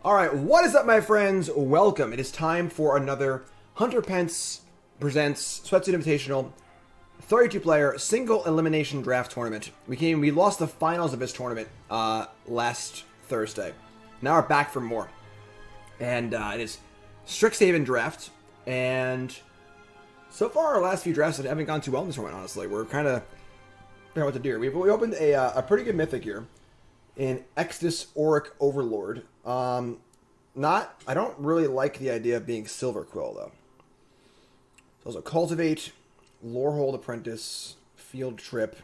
All right, what is up, my friends? Welcome. It is time for another Hunter Pence presents Sweatsuit Invitational 32-player single elimination draft tournament. We lost the finals of this tournament last Thursday. Now we're back for more, and it is Strixhaven draft. And so far, our last few drafts haven't gone too well in this tournament. Honestly, we're kind of figuring out what to do. We opened a pretty good mythic here in Exodus Auric Overlord. I don't really like the idea of being Silver Quill, though. So also Cultivate, Lorehold Apprentice, Field Trip.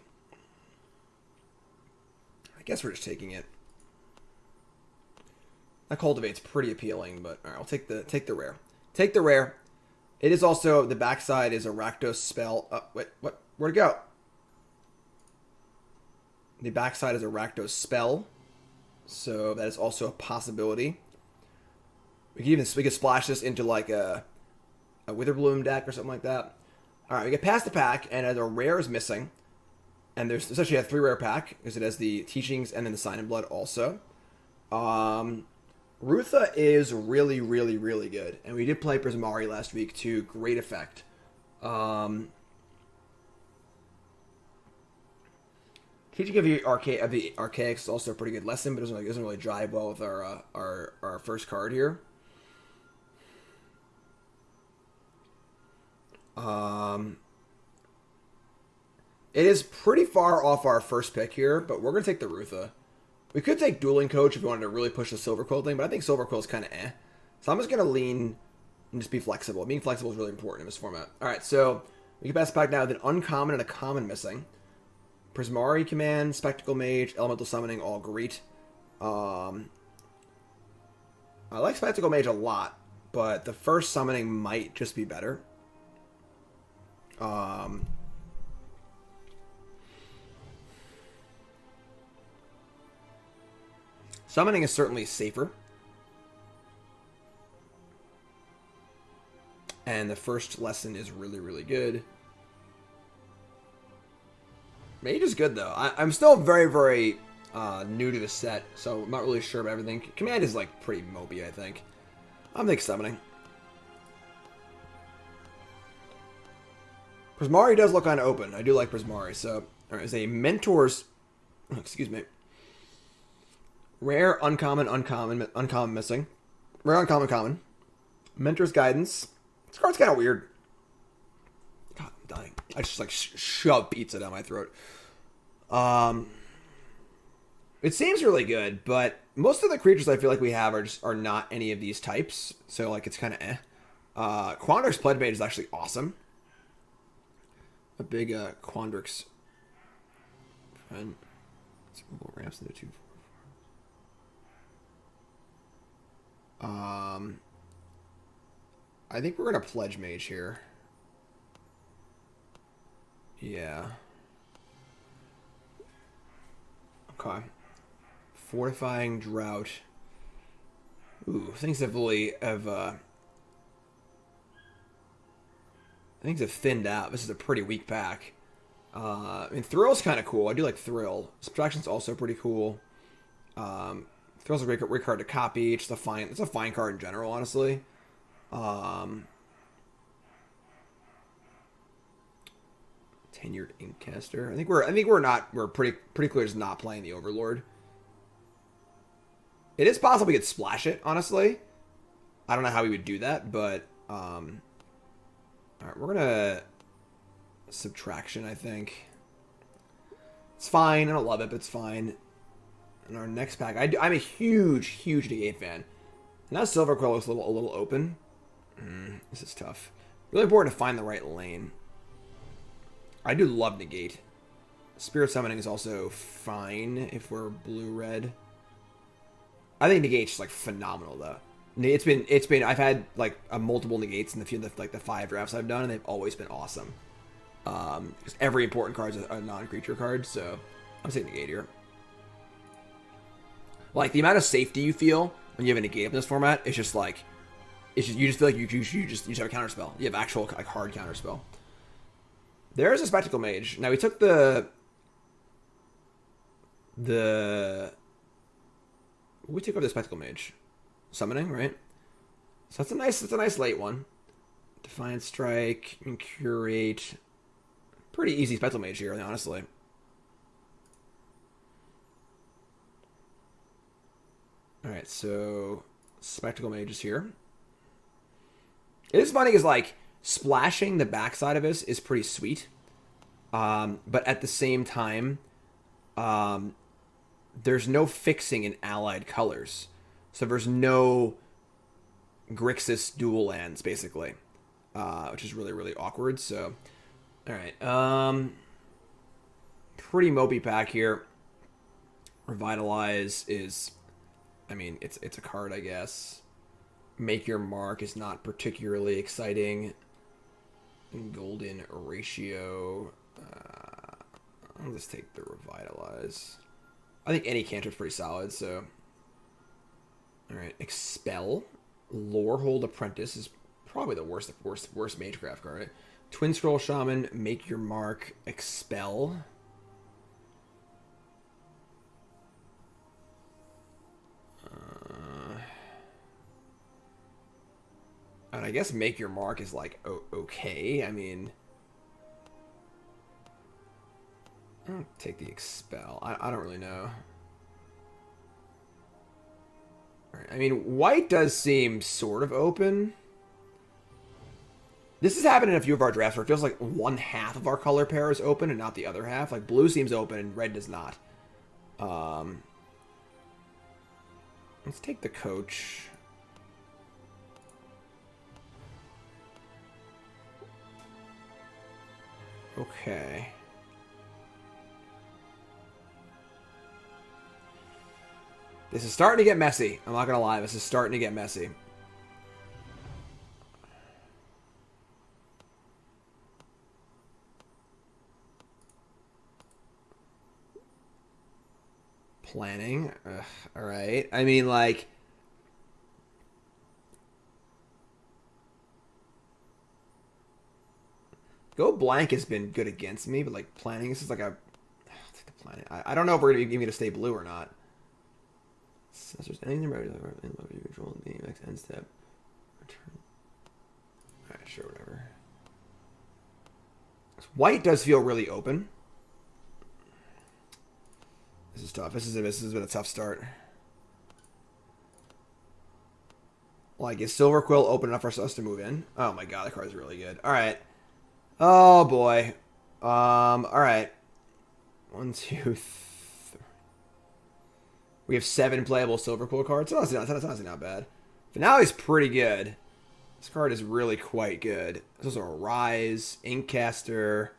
I guess we're just taking it. That Cultivate's pretty appealing, but alright, I'll take the rare. Take the rare. It is also, the backside is a Rakdos spell. Wait, what? Where'd it go? The backside is a Rakdos spell, so that is also a possibility. We could splash this into like a Witherbloom deck or something like that. All right, we get past the pack, and a rare is missing, and there's actually a 3 rare pack because it has the Teachings and then the Sign in Blood also. Rutha is really, really, really good, and we did play Prismari last week to great effect. Teaching of the Archaics is also a pretty good lesson, but doesn't really drive well with our first card here. It is pretty far off our first pick here, but we're gonna take the Rutha. We could take Dueling Coach if we wanted to really push the Silver Quill thing, but I think Silver Quill is kind of eh. So I'm just gonna lean and just be flexible. Being flexible is really important in this format. All right, so we can pass the pack now with an uncommon and a common missing. Prismari Command, Spectacle Mage, Elemental Summoning, all great. I like Spectacle Mage a lot, but the first summoning might just be better. Summoning is certainly safer. And the first lesson is really, really good. Mage is good, though. I'm still very, very new to the set, so I'm not really sure about everything. Command is, like, pretty mopey, I think. I'm thinking summoning. Prismari does look kind of open. I do like Prismari, so... Alright, it's a Mentor's... excuse me. Rare, uncommon missing. Rare, uncommon, common. Mentor's Guidance. This card's kind of weird. God, I'm dying. I just, like, shove pizza down my throat. It seems really good, but most of the creatures I feel like we have are not any of these types, so, like, it's kind of eh. Quandrix Pledge Mage is actually awesome. A big, Quandrix friend. Let's go ramps into 2, 4, 4. I think we're gonna Pledge Mage here. Yeah. Okay. Fortifying Drought. Ooh, things have things have thinned out. This is a pretty weak pack. I mean, Thrill's kind of cool. I do like Thrill. Subtraction's also pretty cool. Thrill's a great card to copy. It's a fine card in general, honestly. Tenured Inkcaster. I think we're pretty clear just not playing the Overlord. It is possible we could splash it, honestly. I don't know how we would do that, but alright, we're gonna Subtraction, I think. It's fine. I don't love it, but it's fine. And our next pack, I'm a huge Negate fan. Now Silver Quill looks a little open. This is tough. Really important to find the right lane. I do love Negate. Spirit Summoning is also fine if we're blue-red. I think Negate's just, like, phenomenal, though. It's been. I've had like multiple Negates in the 5 drafts I've done, and they've always been awesome. Because every important card is a non-creature card, so I'm saying Negate here. Like the amount of safety you feel when you have a Negate in this format, it's just like, you just feel like you just have a counterspell. You have actual like hard counterspell. There's a Spectacle Mage. Now we took we took over the Spectacle Mage. summoning, right? So that's a nice late one. Defiant Strike and Curate. Pretty easy Spectral Mage here, honestly. Alright, so Spectacle Mage is here. It is funny because, like, splashing the backside of this is pretty sweet. But at the same time, there's no fixing in allied colors. So there's no Grixis dual lands, basically. Which is really, really awkward. So, alright. Pretty mopey pack here. Revitalize is... I mean, it's a card, I guess. Make Your Mark is not particularly exciting. Golden Ratio. I'll just take the Revitalize. I think any cantrip's pretty solid, so... Alright, Expel. Lorehold Apprentice is probably the worst Magecraft card, right? Twin Scroll Shaman, Make Your Mark, Expel. And I guess Make Your Mark is, like, okay. I mean... I'll take the Expel. I don't really know. Alright, I mean, white does seem sort of open. This has happened in a few of our drafts where it feels like one half of our color pair is open and not the other half. Like, blue seems open and red does not. Let's take the Coach. Okay. This is starting to get messy. I'm not going to lie. This is starting to get messy. Planning. Alright. I mean, like... Go blank has been good against me, but, like, planning, this is like a... I'll take the planning. I don't know if we're going to stay blue or not. So there's anything about you control the next end step. Return. Alright, sure, whatever. White does feel really open. This is tough. This has been a tough start. Like, is Silver Quill open enough for us to move in? Oh my god, the card is really good. Alright. Oh boy. Alright. 1, 2, 3. We have 7 playable Silver Quill cards. That's honestly not bad. Finale's pretty good. This card is really quite good. There's also a Rise, Inkcaster.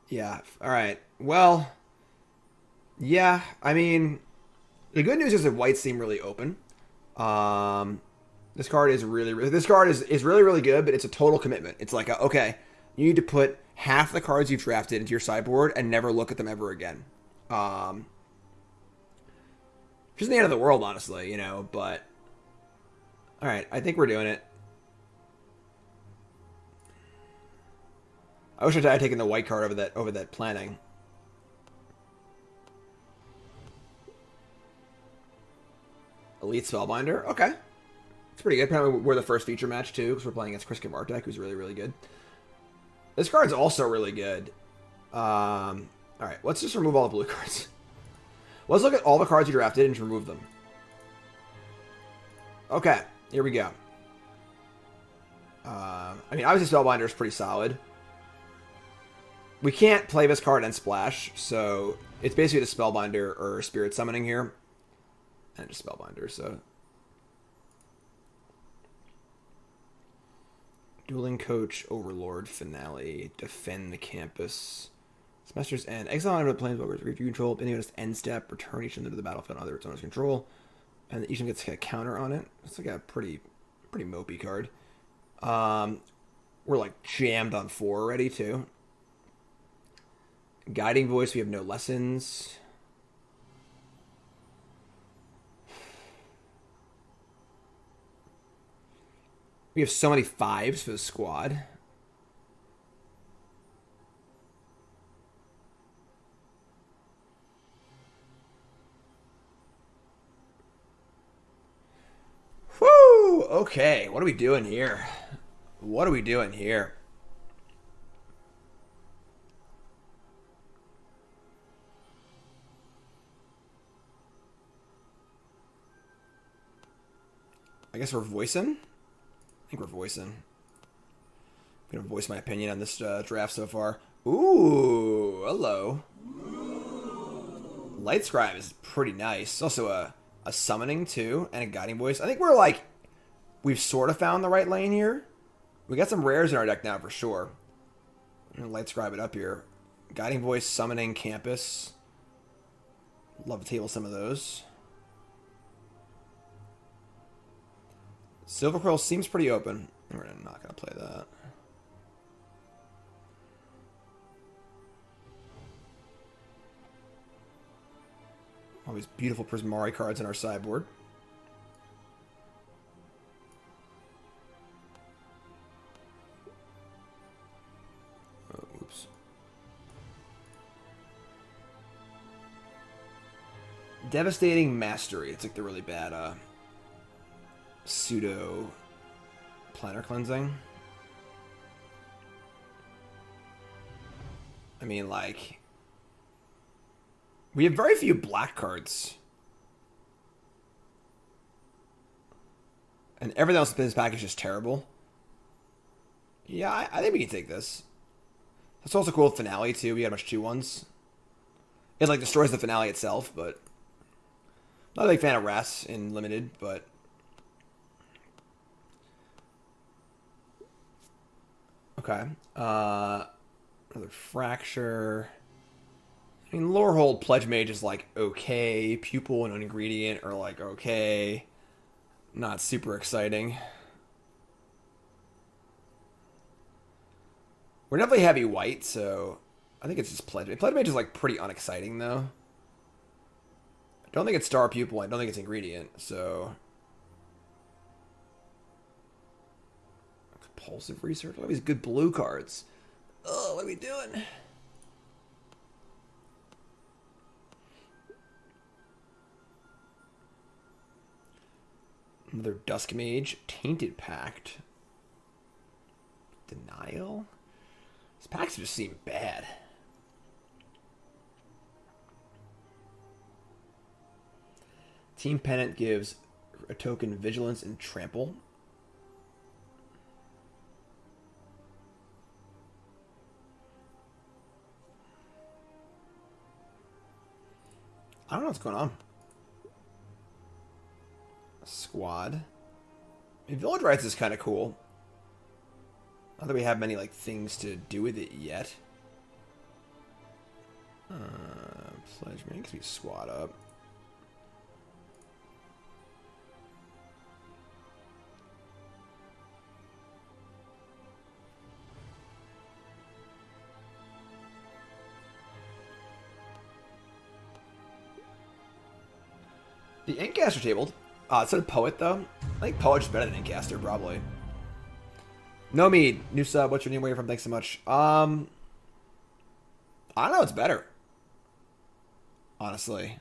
Yeah, alright. Well, yeah, I mean, the good news is that whites seem really open. This card is really really good, but it's a total commitment. It's like, okay, you need to put half the cards you've drafted into your sideboard and never look at them ever again. Which isn't the end of the world, honestly, you know, but... Alright, I think we're doing it. I wish I had taken the white card over that planning. Elite Spellbinder, okay. It's pretty good. Apparently we're the first feature match, too, because we're playing against Chris Martek, who's really, really good. This card's also really good. Alright, let's just remove all the blue cards. Let's look at all the cards you drafted and just remove them. Okay, here we go. I mean, obviously Spellbinder is pretty solid. We can't play this card and splash, so it's basically the Spellbinder or Spirit Summoning here. And just Spellbinder, so... Dueling Coach, Overlord, Finale, Defend the Campus, Semester's End, Exile under the Planeswalkers, if you control any of its end step, return each of them to the battlefield under its owner's control, and each of them gets a counter on it. It's like a pretty mopey card. We're like jammed on 4 already, too. Guiding Voice, we have no lessons. We have so many 5s for the squad. okay. What are we doing here? What are we doing here? I guess we're voicing? I think we're voicing. I'm going to voice my opinion on this draft so far. Ooh, hello. Light Scribe is pretty nice. Also a summoning, too, and a guiding voice. I think we're like... We've sort of found the right lane here. We got some rares in our deck now, for sure. I'm going to Light Scribe it up here. Guiding voice, summoning, campus. Love to table some of those. Silver Quill seems pretty open. We're not going to play that. All these beautiful Prismari cards in our sideboard. Oh, oops. Devastating Mastery. It's like the really bad pseudo planar cleansing. I mean, like, we have very few black cards. And everything else in this pack is just terrible. Yeah, I think we can take this. That's also cool with Finale, too. We got a bunch of 2-1s. It, like, destroys the Finale itself, but... Not a big fan of Ras in Limited, but... Okay. Another Fracture. I mean, Lorehold Pledge Mage is like okay. Pupil and Ingredient are like okay. Not super exciting. We're definitely heavy white, so I think it's just Pledge Mage. Pledge Mage is like pretty unexciting though. I don't think it's Star Pupil. I don't think it's Ingredient, so. Compulsive Research. All these good blue cards. Oh, what are we doing? Another Dusk Mage. Tainted Pact. Denial? These packs just seem bad. Team Pennant gives a token Vigilance and Trample. I don't know what's going on. Squad. I mean, Village Rites is kind of cool. Not that we have many like things to do with it yet. Pledge makes me squad up. The Incaster tabled. Instead of Poet, though. I think Poet's better than Incaster, probably. No Mead. New sub. What's your name? Where you from? Thanks so much. I don't know. It's better. Honestly.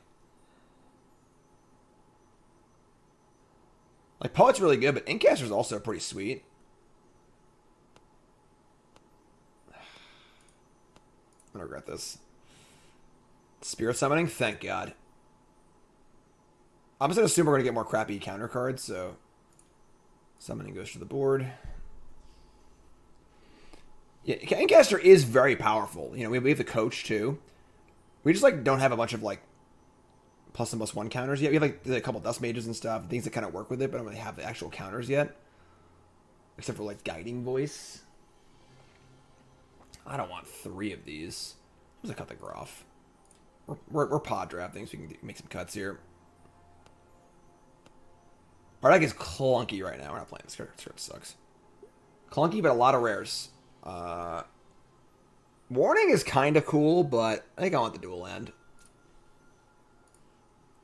Like, Poet's really good, but Incaster's also pretty sweet. I'm gonna regret this. Spirit Summoning? Thank God. I'm just going to assume we're going to get more crappy counter cards, so summoning goes to the board. Yeah, Incaster is very powerful. You know, we have the coach, too. We just, like, don't have a bunch of, like, plus and plus one counters yet. We have, like, a couple Dust Mages and stuff, things that kind of work with it, but I don't really have the actual counters yet. Except for, like, Guiding Voice. I don't want 3 of these. I'm just going to cut the Groff. We're pod drafting, so we can make some cuts here. Our deck is clunky right now. We're not playing this card. This card sucks. Clunky, but a lot of rares. Warning is kind of cool, but I think I want the dual land.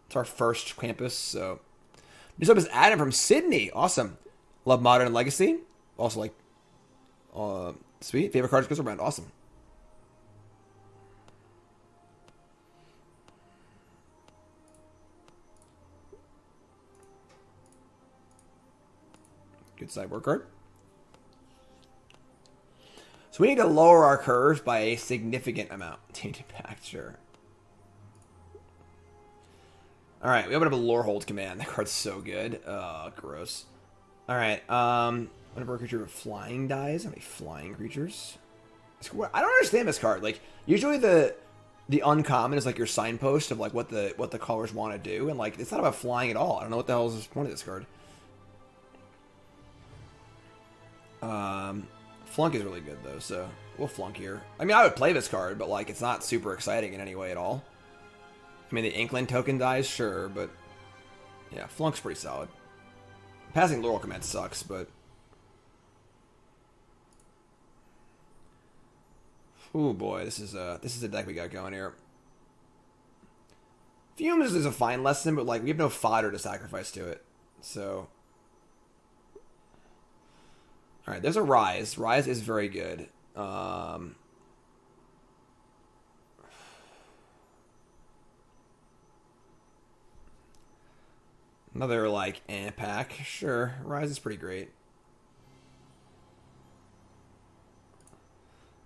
It's our first campus, so. Next up is Adam from Sydney. Awesome. Love Modern and Legacy. Also, like, sweet. Favorite cards goes around. Awesome. Good sideboard card. So we need to lower our curves by a significant amount. Tainted Pact, sure. Alright, we open up a Lorehold command. That card's so good. Gross. Alright, whenever a creature with flying dies, how many flying creatures? I don't understand this card. Like, usually the uncommon is like your signpost of like what the colors want to do, and like it's not about flying at all. I don't know what the hell is the point of this card. Flunk is really good though, so we'll flunk here. I mean, I would play this card, but like it's not super exciting in any way at all. I mean, the Inkling token dies, sure, but yeah, Flunk's pretty solid. Passing Laurel Command sucks, but oh boy, this is a deck we got going here. Fumes is a fine lesson, but like we have no fodder to sacrifice to it, so. All right, there's a Rise. Rise is very good. Another, like, pack. Sure, Rise is pretty great.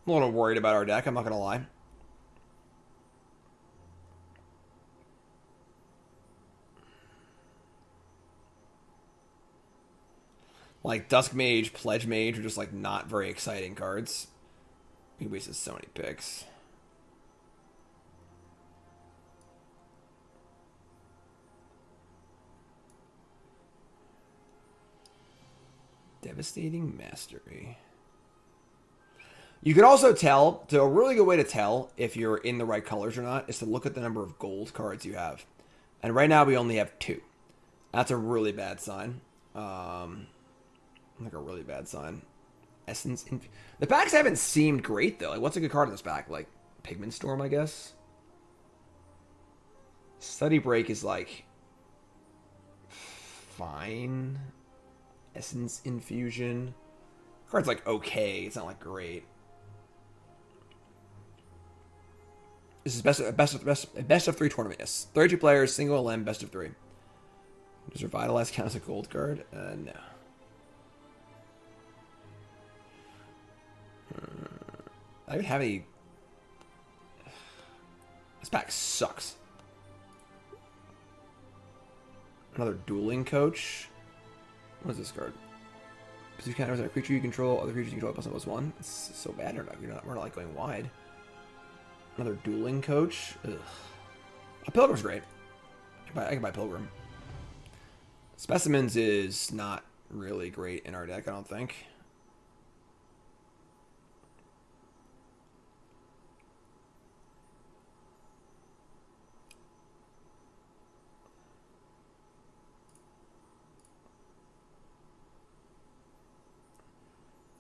I'm a little worried about our deck, I'm not going to lie. Like, Dusk Mage, Pledge Mage are just, like, not very exciting cards. He wasted so many picks. Devastating Mastery. You can also tell, so a really good way to tell if you're in the right colors or not is to look at the number of gold cards you have. And right now we only have 2. That's a really bad sign. Like a really bad sign. The packs haven't seemed great though. Like, what's a good card in this pack? Like Pigment Storm, I guess. Study Break is like fine. Essence Infusion. Card's like okay. It's not like great. This is best of 3 tournament. Yes, 32 players, single LM, best of 3. Does Revitalize count as a gold card? No. I don't have any. This pack sucks. Another Dueling Coach. What is this card? Pursuit counters a creature you control, other creatures you control +1/+1. It's so bad. We're not like going wide. Another Dueling Coach. Ugh. A Pilgrim's great. I can buy Pilgrim. Specimens is not really great in our deck, I don't think.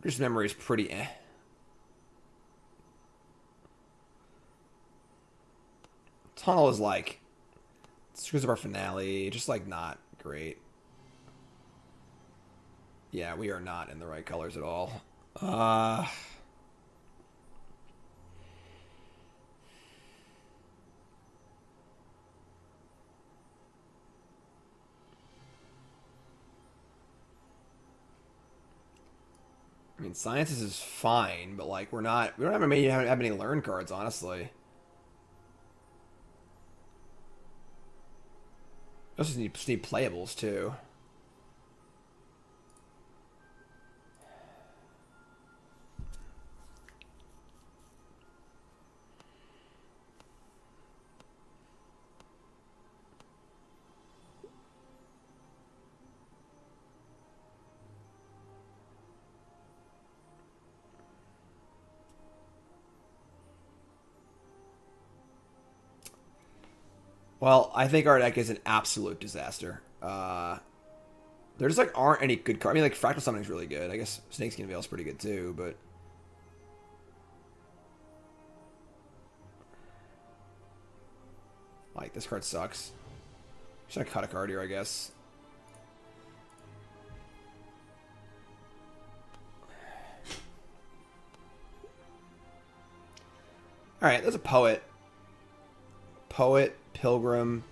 Just Memory is pretty eh. Tunnel is like, screws up our finale, just like not great. Yeah, we are not in the right colors at all. I mean, Sciences is fine, but like we don't have any learn cards, honestly. We also just need playables too. Well, I think our deck is an absolute disaster. There just like aren't any good cards. I mean, like Fractal Summoning's really good. I guess Snakeskin Veil's pretty good too, but like this card sucks. Should I cut a card here? I guess. All right, there's a Poet. Poet, Pilgrim,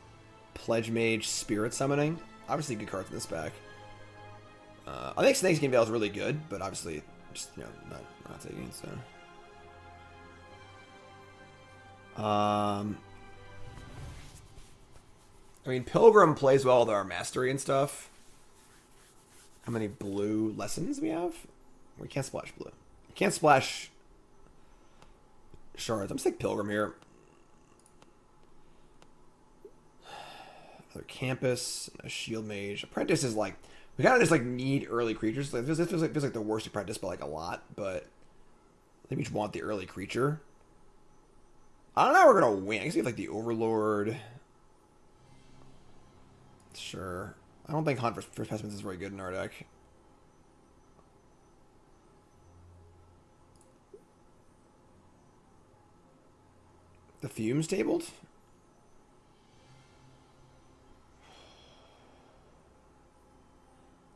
Pledge Mage, Spirit Summoning. Obviously good cards in this pack. I think Snakeskin Veil is really good, but obviously, just, you know, not taking it, so. I mean, Pilgrim plays well with our mastery and stuff. How many blue lessons we have? We can't splash blue. You can't splash shards. I'm just take Pilgrim here. Another Campus, a Shield Mage. Apprentice is like, we kind of just like need early creatures. Like, this feels like the worst Apprentice by like a lot, but I think we just want the early creature. I don't know how we're gonna win. I guess we have like the Overlord. Sure. I don't think Hunt for Pessimist is very good in our deck. The Fumes tabled?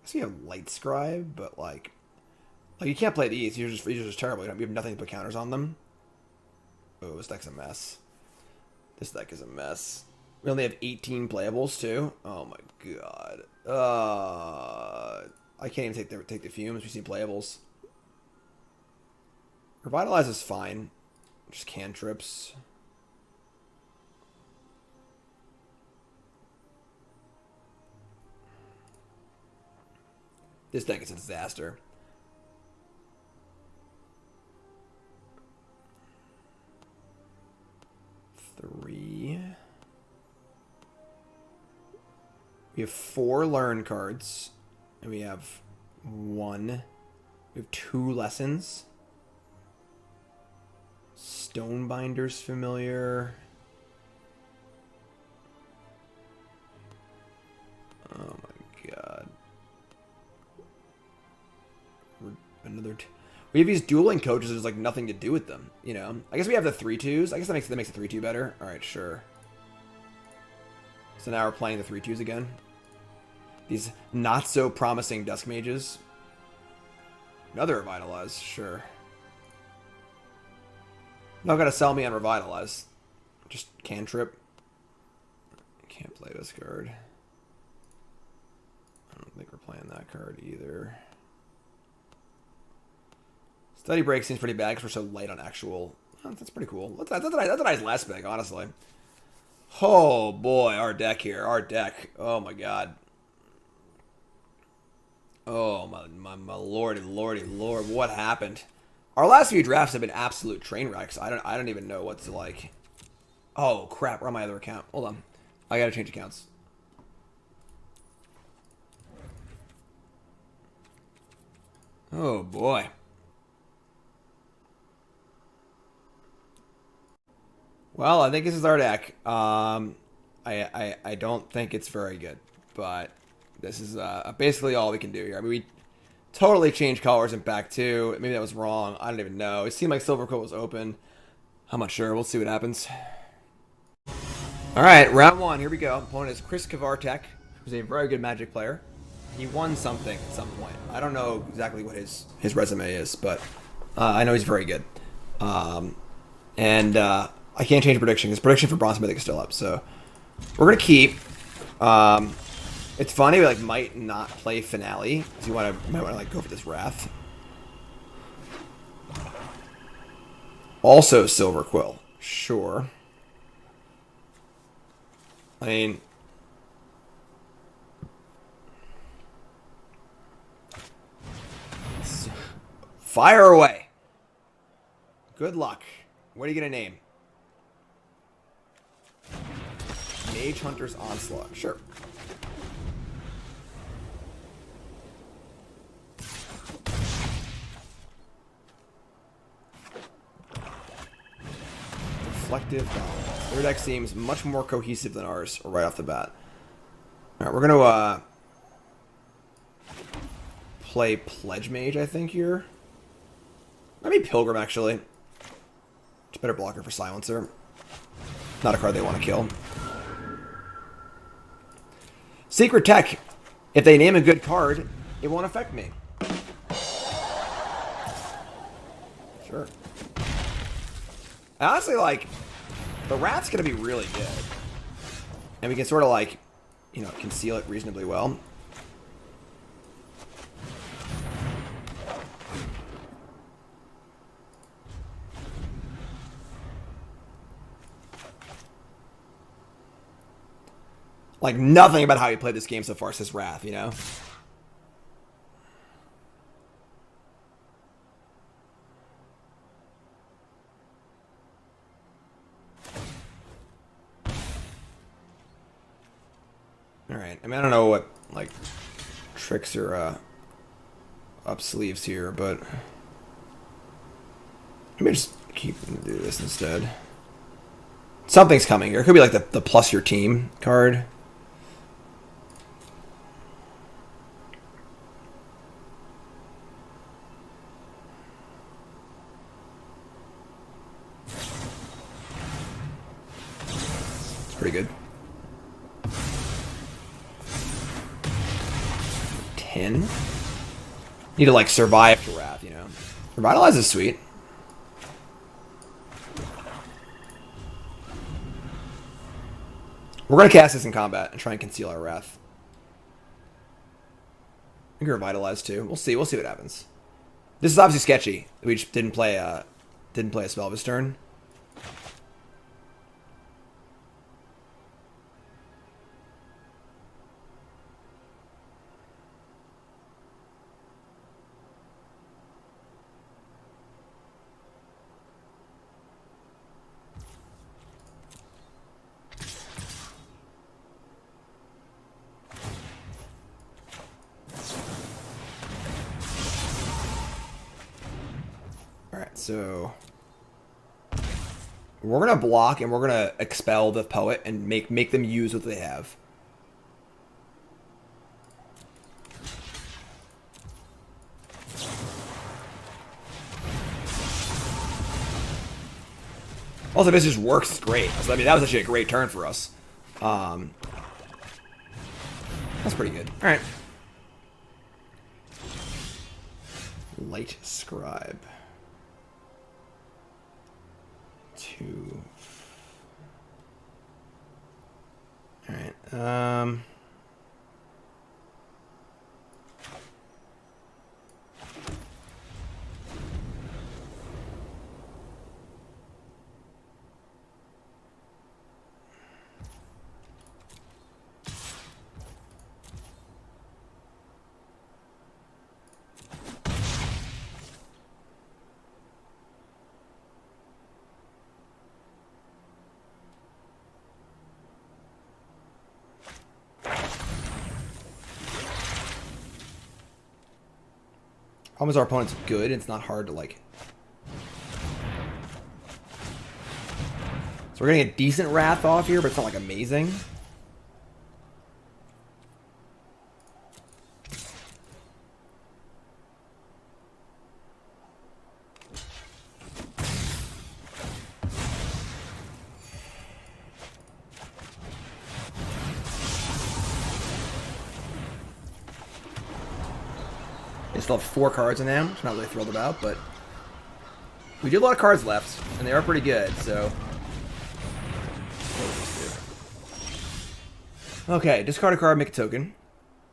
I see a Light Scribe, but like you can't play these. You're just terrible. You have nothing to put counters on them. Oh, this deck's a mess. This deck is a mess. We only have 18 playables too. Oh my god. I can't even take the Fumes. We see playables. Revitalize is fine. Just cantrips. This deck is a disaster. Three. We have 4 learn cards. And we have 1. We have 2 lessons. Stonebinder's familiar. Oh my god. Another. We have these dueling coaches. There's like nothing to do with them. You know. I guess we have the 3/2s. I guess that makes the 3/2 better. All right, sure. So now we're playing the 3/2s again. These not so promising Dusk Mages. Another Revitalize, sure. Not gonna sell me on Revitalize. Just cantrip. Can't play this card. I don't think we're playing that card either. Study Break seems pretty bad because we're so light on actual. Oh, that's pretty cool. That's a nice last pick, honestly. Oh boy, our deck here. Our deck. Oh my god. Oh my lordy lord, what happened? Our last few drafts have been absolute train wrecks. I don't even know what to like. Oh crap, we're on my other account. Hold on. I gotta change accounts. Oh boy. Well, I think this is our deck. I don't think it's very good, but this is basically all we can do here. I mean, we totally changed colors in pack 2. Maybe that was wrong. I don't even know. It seemed like Silvercoat was open. I'm not sure. We'll see what happens. All right, round 1. Here we go. Opponent is Chris Kavartek, who's a very good Magic player. He won something at some point. I don't know exactly what his resume is, but I know he's very good. I can't change prediction. His prediction for Bronze Mythic is still up, so we're gonna keep. It's funny, we like might not play Finale because you might want to like go for this Wrath. Also Silver Quill, sure. I mean, fire away. Good luck. What are you gonna name? Mage Hunter's Onslaught. Sure. Reflective Dominance. Their deck seems much more cohesive than ours right off the bat. Alright, we're gonna play Pledge Mage, I think, here. Maybe Pilgrim, actually. It's a better blocker for Silencer. Not a card they want to kill. Secret Tech. If they name a good card, it won't affect me. Sure. Honestly, like, the Rat's going to be really good. And we can sort of, like, you know, conceal it reasonably well. Like, nothing about how he played this game so far says Wrath, you know? Alright, I mean, I don't know what, like, tricks are up sleeves here, but maybe just keep them to do this instead. Something's coming here. It could be like the plus your team card. It's pretty good. 10. Need to like survive to Wrath, you know. Revitalize is sweet. We're gonna cast this in combat and try and conceal our Wrath. I think Revitalize too. We'll see. We'll see what happens. This is obviously sketchy. We just didn't play a spell this turn. So we're gonna block and we're gonna expel the poet and make them use what they have. Also, this just works great. So, I mean, that was actually a great turn for us. That's pretty good. All right. Light Scribe. 2. All right. Problem is our opponent's good. It's not hard to like. So we're getting a decent Wrath off here, but it's not like amazing. They still have 4 cards in them, which I'm not really thrilled about, but we do have a lot of cards left, and they are pretty good, so. Okay, discard a card, make a token.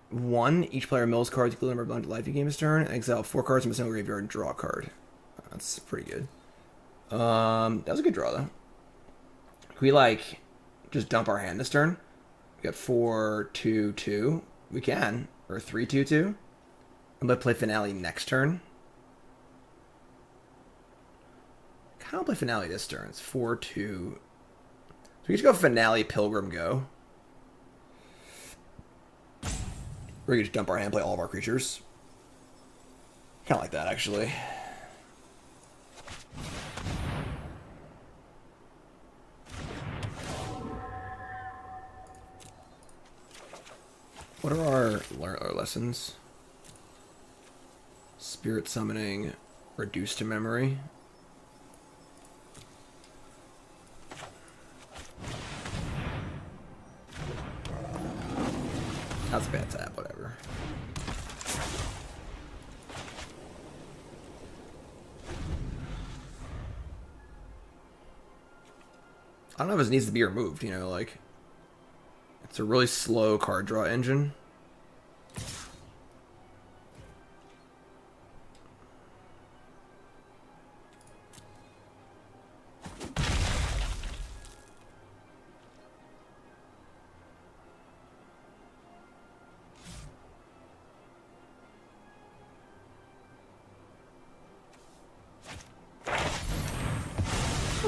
1, each player mills cards equal to the number of bundled life you gain this turn, and exile 4 cards from a single graveyard and draw a card. That's pretty good. That was a good draw, though. Can we, like, just dump our hand this turn? We got 4, 2, 2. We can. Or 3, 2, 2. I'm going to play Finale next turn. I kind of play Finale this turn. It's 4, 2. So we just go Finale, Pilgrim, go. Or we can just dump our hand and play all of our creatures. Kind of like that, actually. What are our lessons? Spirit Summoning, Reduced to Memory. That's a bad tap, whatever. I don't know if it needs to be removed, you know, like... It's a really slow card draw engine.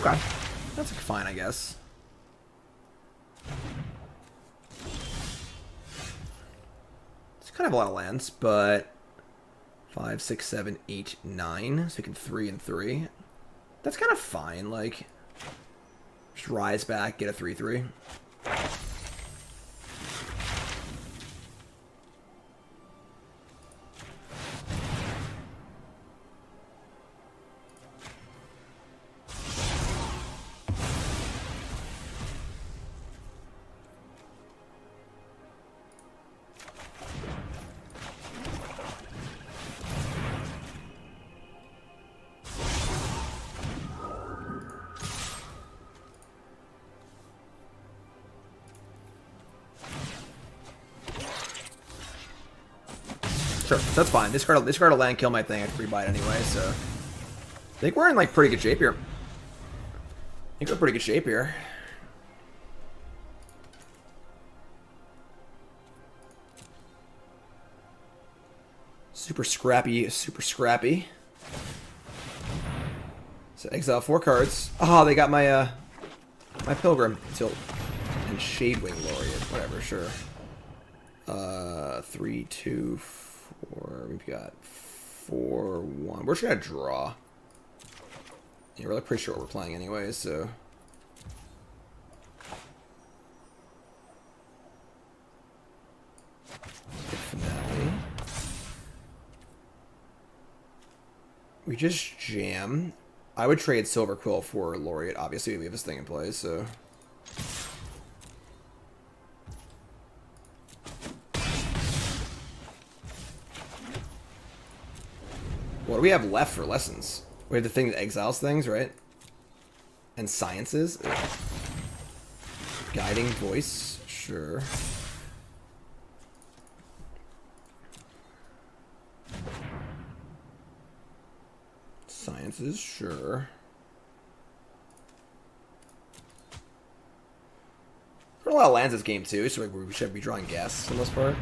Okay. That's fine, I guess. It's kind of a lot of lands, but 5, 6, 7, 8, 9. So we can 3 and 3. That's kind of fine. Like, just rise back, get a 3/3. Sure, that's fine. Discard a land, kill my thing. I can free buy it anyway, so I think we're in like pretty good shape here. I think we're in pretty good shape here. Super scrappy, super scrappy. So exile 4 cards. Oh, they got my my Pilgrim Tilt and Shadewing Laureate. Whatever, sure. 3, 2, 4. We've got 4, 1. We're just gonna draw. Yeah, we're like pretty sure what we're playing anyways, so. Finale. We just jam. I would trade Silver Quill for Laureate. Obviously, we have this thing in play, so. What do we have left for lessons? We have the thing that exiles things, right? And sciences. Guiding voice, sure. Sciences, sure. There are a lot of lands this game too, so we should be drawing guess for the most part.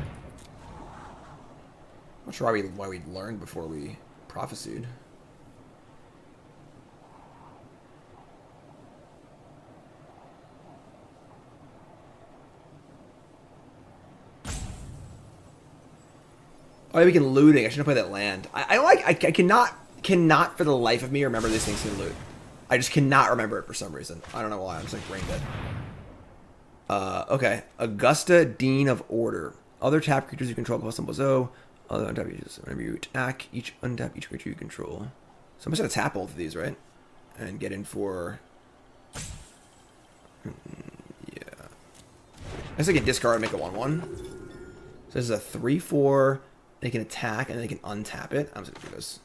Not sure why we learned before we prophesied. Oh, yeah, we can looting. I shouldn't play that land. I cannot for the life of me remember these things can loot. I just cannot remember it for some reason. I don't know why. I'm just like brain dead. Okay. Augusta, Dean of Order. Other tap creatures you control plus some below. Other untap creatures. Whenever you attack, untap each creature you control. So I'm just gonna tap both of these, right? And get in for. Yeah. I guess I can discard and make a 1/1. So this is a 3/4. They can attack and they can untap it. I'm just gonna do this.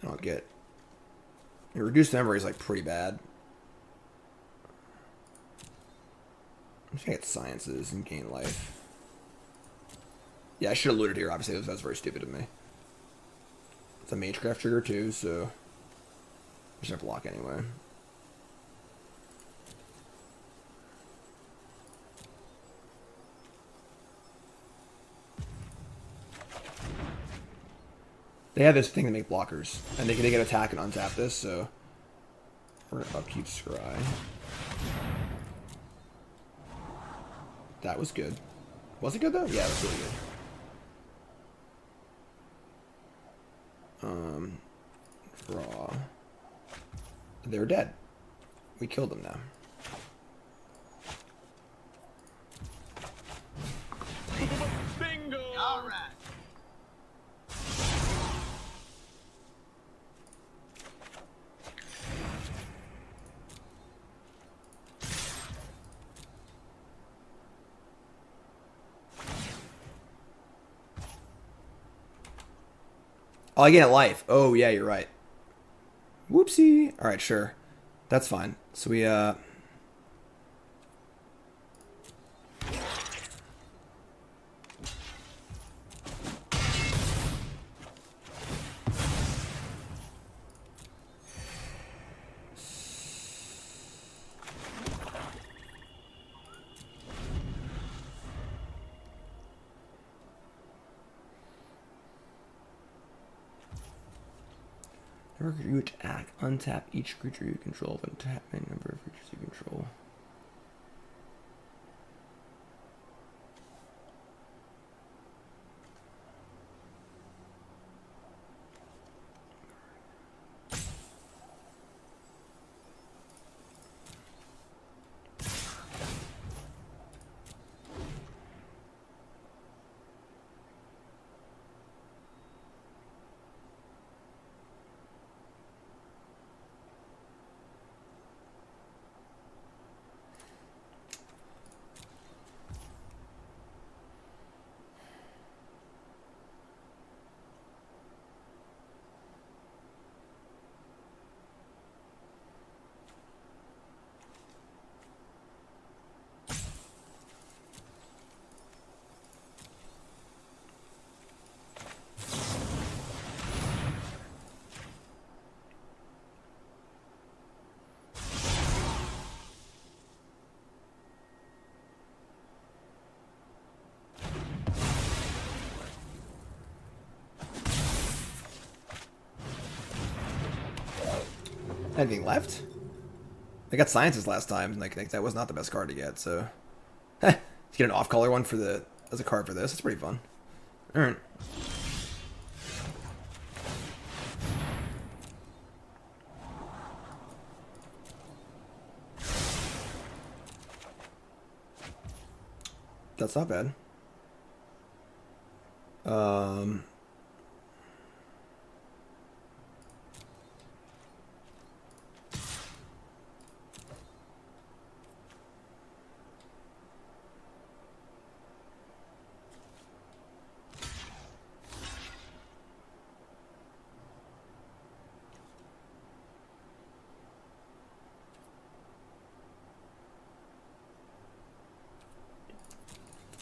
And I'll get. Reduced memory is like pretty bad. I'm just gonna get sciences and gain life. Yeah, I should have looted here. Obviously, that was very stupid of me. It's a Magecraft trigger too, so I'm just gonna block anyway. They have this thing to make blockers, and they can attack and untap this, so we're gonna upkeep Scry. That was good. Was it good though? Yeah, it was really good. Draw. They're dead. We killed them now. Bingo! All right. Oh, I get life. Oh, yeah, you're right. Whoopsie. All right, sure. That's fine. So we, Whenever you attack, untap each creature you control, then tap any number of creatures you control. Anything left? I got sciences last time, and like that was not the best card to get. So, let's get an off-color one for the as a card for this. It's pretty fun. All right. That's not bad.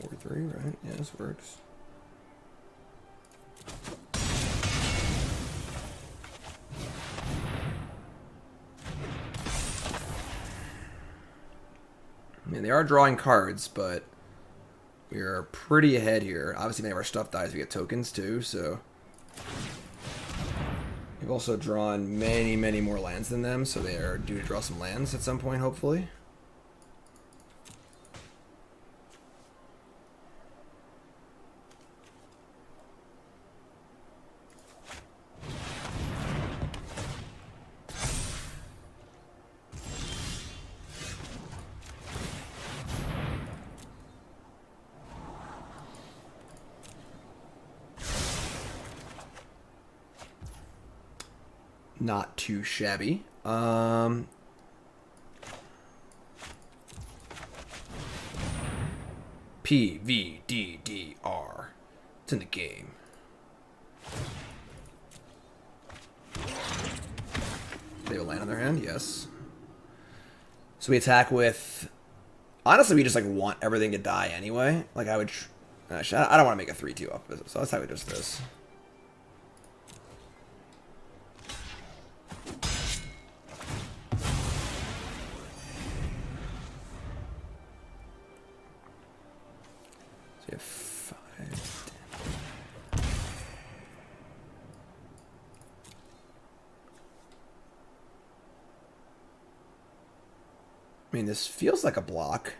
4/3, right? Yeah, this works. I mean, they are drawing cards, but we are pretty ahead here. Obviously, many of our stuff dies. We get tokens, too, so... We've also drawn many, many more lands than them, so they are due to draw some lands at some point, hopefully. Not too shabby. PVDDR. It's in the game. They have a land on their hand? Yes. So we attack with... Honestly, we just like want everything to die anyway. Like I would... Actually, I don't want to make a 3-2 off of it, so that's how we just this. So we have 5... I mean, this feels like a block.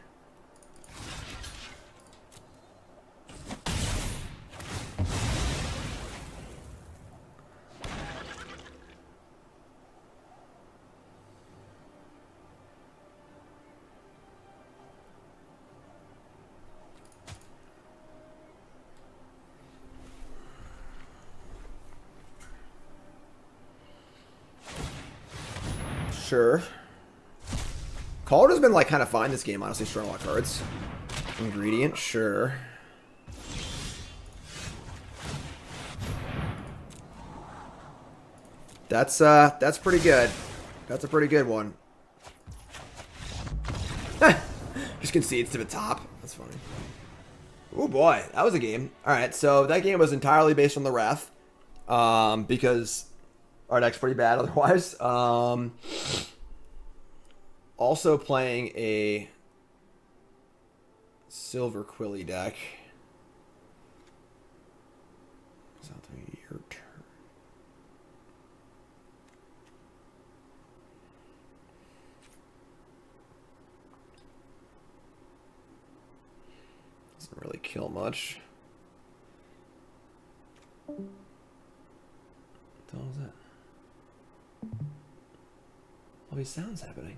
Sure. Calder's been like kind of fine this game, honestly, throwing a lot of cards. Ingredient, sure. That's pretty good. That's a pretty good one. Just concedes to the top. That's funny. Oh boy, that was a game. All right, so that game was entirely based on the Wrath, because our deck's pretty bad otherwise. Also playing a Silver Quilly deck. Your turn. Doesn't really kill much. What the hell is that? All these sounds happening.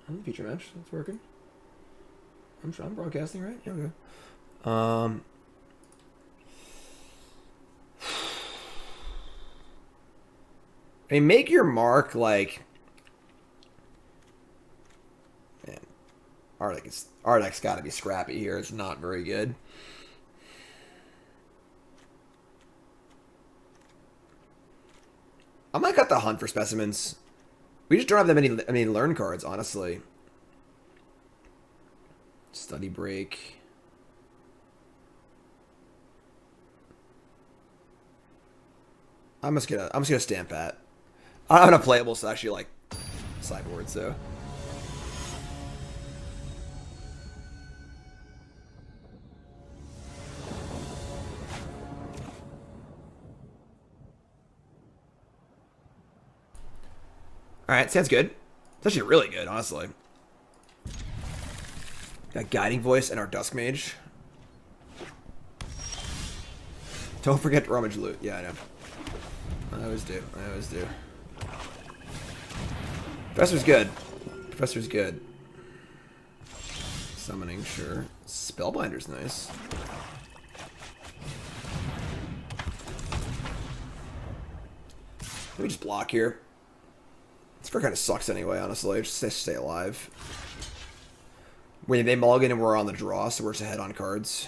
I'm the feature match. That's working. I'm broadcasting, right? Yeah, okay. I mean, make your mark like. Man, Ardek's got to be scrappy here. It's not very good. I might cut the hunt for specimens. We just don't have that many learn cards, honestly. Study break. I'm just gonna stamp that. I don't have enough playables to actually like sideboard, so. Alright, sounds good. It's actually really good, honestly. Got Guiding Voice and our Dusk Mage. Don't forget to rummage loot. Yeah, I know. I always do. I always do. Professor's good. Professor's good. Summoning, sure. Spellbinder's nice. Let me just block here. This card kind of sucks anyway, honestly. Just stay alive. When they mulligan and we're on the draw, so we're just ahead on cards.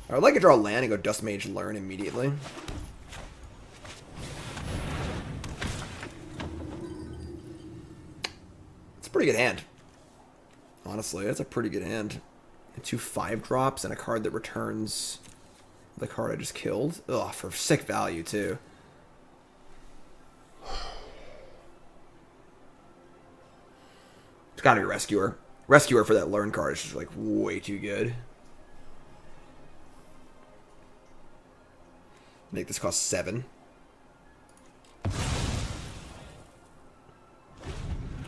I would like to draw a land and go Dust Mage Learn immediately. It's a pretty good hand. Honestly, that's a pretty good hand. 2 5-drops and a card that returns the card I just killed. Ugh, for sick value, too. It's gotta be Rescuer. Rescuer for that Learn card is just, like, way too good. Make this cost 7.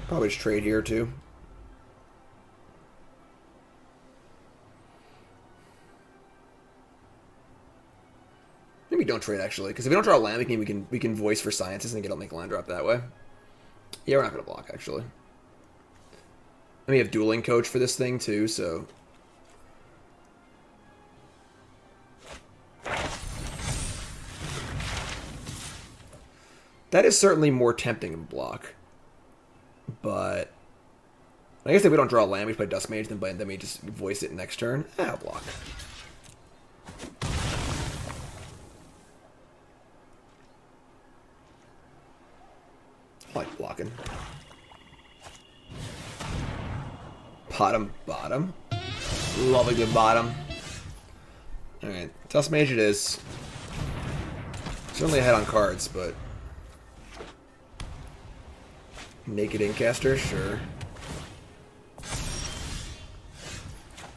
Probably just trade here, too. Maybe don't trade, actually, because if we don't draw a land, we can voice for sciences and make a land drop that way. Yeah, we're not going to block, actually. And we have dueling coach for this thing, too, so... That is certainly more tempting than block. But... I guess if we don't draw a land, we play Dust Mage, then we just voice it next turn. I'll block. I like blocking. Bottom. Love a good bottom. Alright, Dust Mage it is. Certainly ahead on cards, but... Naked Incaster, sure.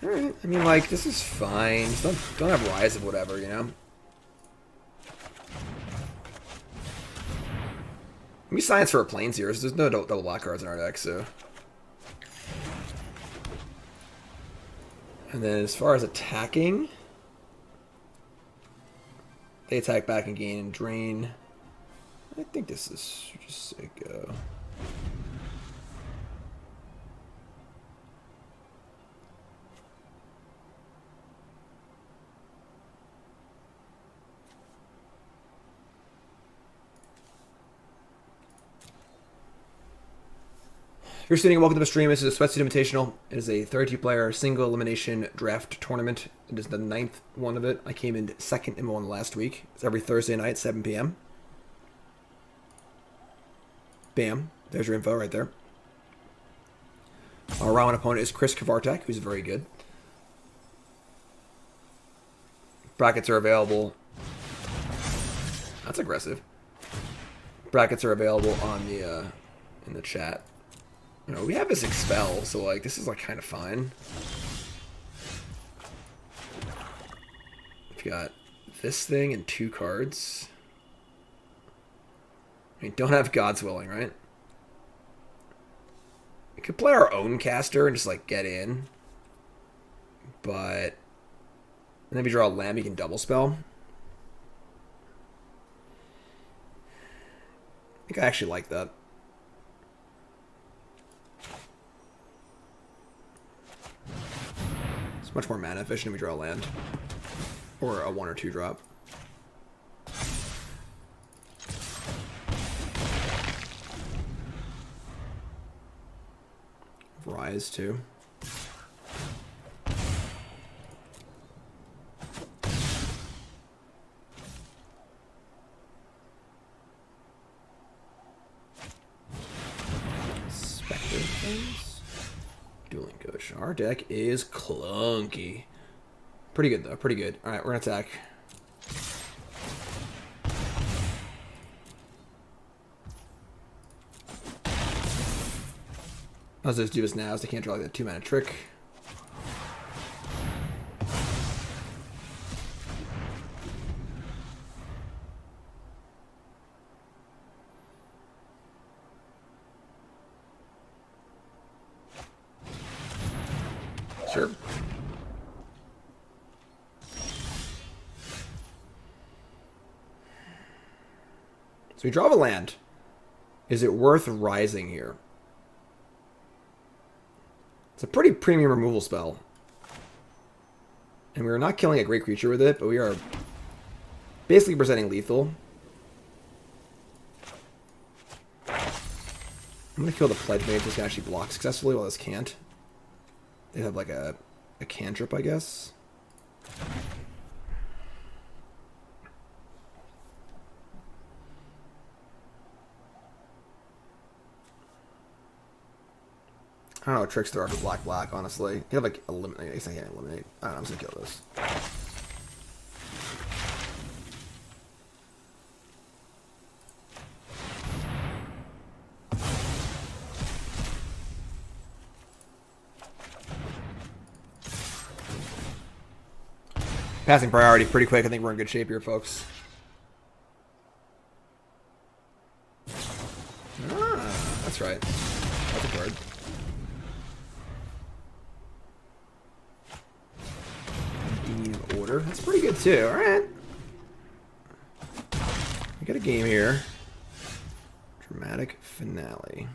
Alright, I mean, like, this is fine. Just don't have Rise of whatever, you know? We science for our planes here, so there's no double black cards in our deck, so... And then as far as attacking... They attack back and gain and drain. I think this is just sick, If you're sitting, welcome to the stream. This is a Sweatsuit Invitational. It is a 32-player single elimination draft tournament. It is the 9th one of it. I came in second in one last week. It's every Thursday night, 7 p.m. Bam. There's your info right there. Our round opponent is Chris Kvartak, who's very good. Brackets are available. That's aggressive. Brackets are available on the in the chat. You know, we have this expel, so like this is like kind of fine. this thing and 2 cards. I mean, don't have God's Willing, right? We could play our own caster and just, like, get in. But... And then we draw a land, we can double spell. I think I actually like that. It's much more mana efficient if we draw a land. Or a 1 or 2 drop. Rise too. Spectre things. Dueling Ghost. Our deck is clunky. Pretty good though, pretty good. Alright, we're gonna attack. I'll just do this now so I can't draw like that 2-mana trick. Sure. So we draw a land. Is it worth rising here? It's a pretty premium removal spell. And we're not killing a great creature with it, but we are basically presenting lethal. I'm going to kill the Pledge Mage. This can actually block successfully while this can't. They have like a cantrip, I guess. I don't know what tricks there are for black, honestly. You have like eliminate. I guess I can't eliminate. I don't know, I'm just gonna kill this. Passing priority pretty quick. I think we're in good shape here, folks. Ah, that's right. That's a card. Order. That's pretty good too. All right. We got a game here. Dramatic finale.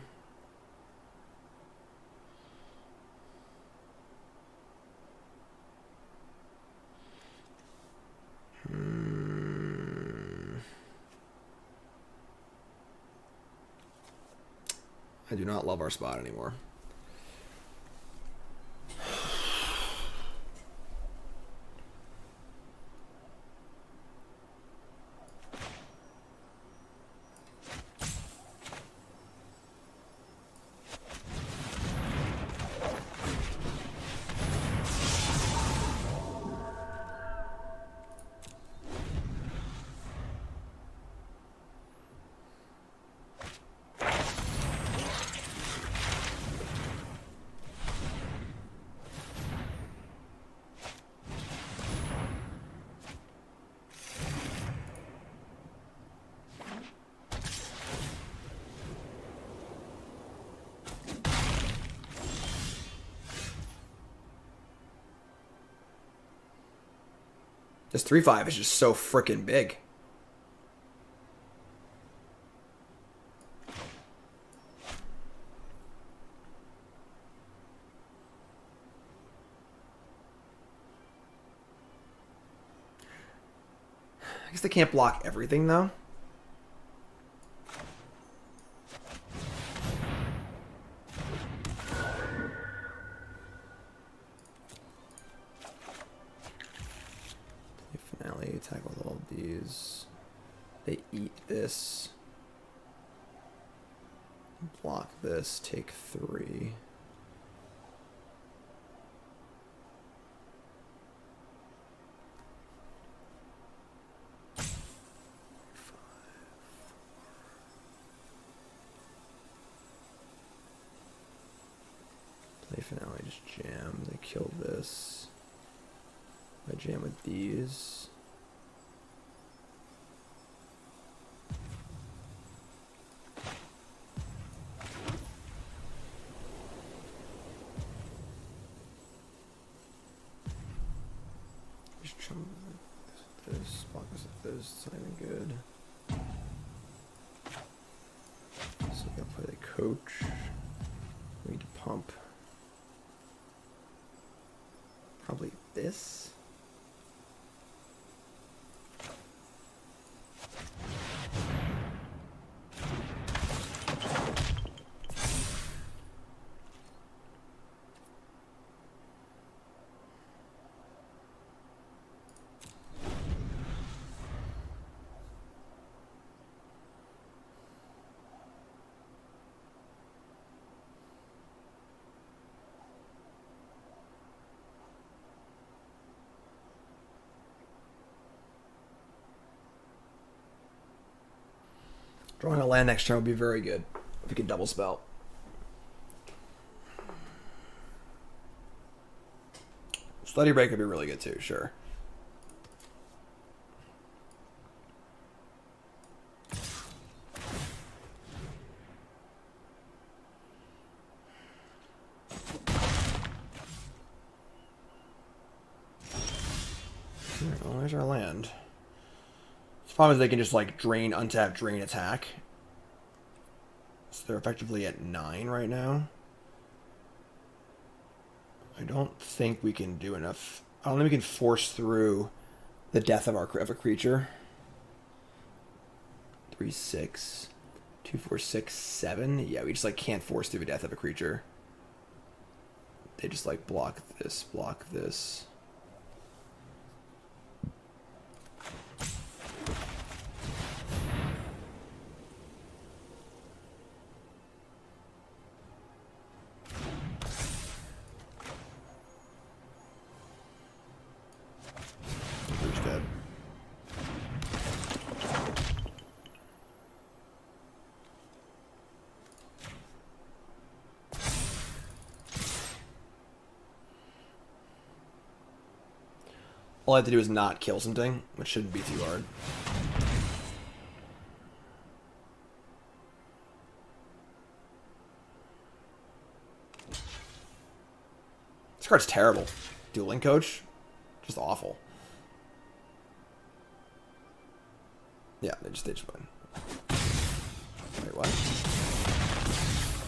I do not love our spot anymore. This 3/5 is just so freaking big. I guess they can't block everything though. Attack with all of these. They eat this. Block this. Take 3. Play finale. Just jam. They kill this. I jam with these. just chum this, block this with this, it's not even good. So we gotta play the coach. We need to pump. Probably this. Drawing a land next turn would be very good if we could double spell. Study break would be really good too, sure. Well, there's our land. The problem is they can just like drain, untap, drain, attack. So they're effectively at 9 right now. I don't think we can do enough. I don't think we can force through the death of a creature. 3, 6, 2, 4, 6, 7. Yeah, we just like can't force through the death of a creature. They just like block this, block this. All I have to do is not kill something, which shouldn't be too hard. This card's terrible. Dueling Coach? Just awful. Yeah, they just win. Wait, what?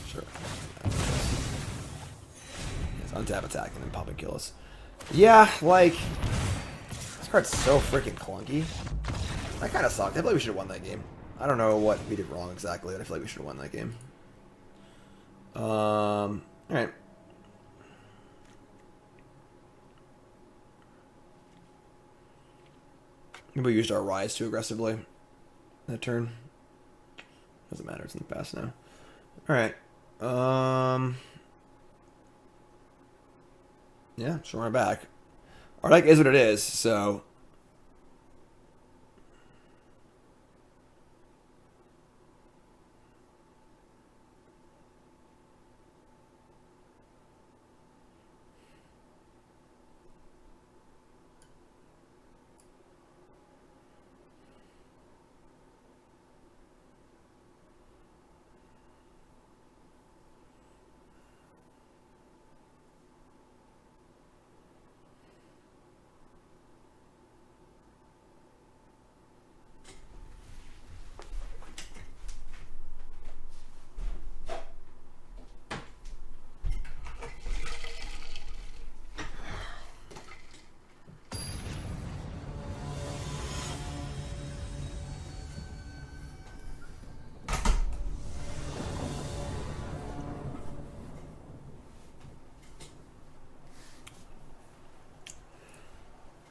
Sure. Yes, untap, attack, and then pop and kill us. Yeah, like... This card's so freaking clunky. That kind of sucked. I feel like we should have won that game. I don't know what we did wrong exactly, but I feel like we should have won that game. Alright. Maybe we used our Rise too aggressively that turn. Doesn't matter, it's in the past now. Alright. Yeah, just run it back. Our deck is what it is, so...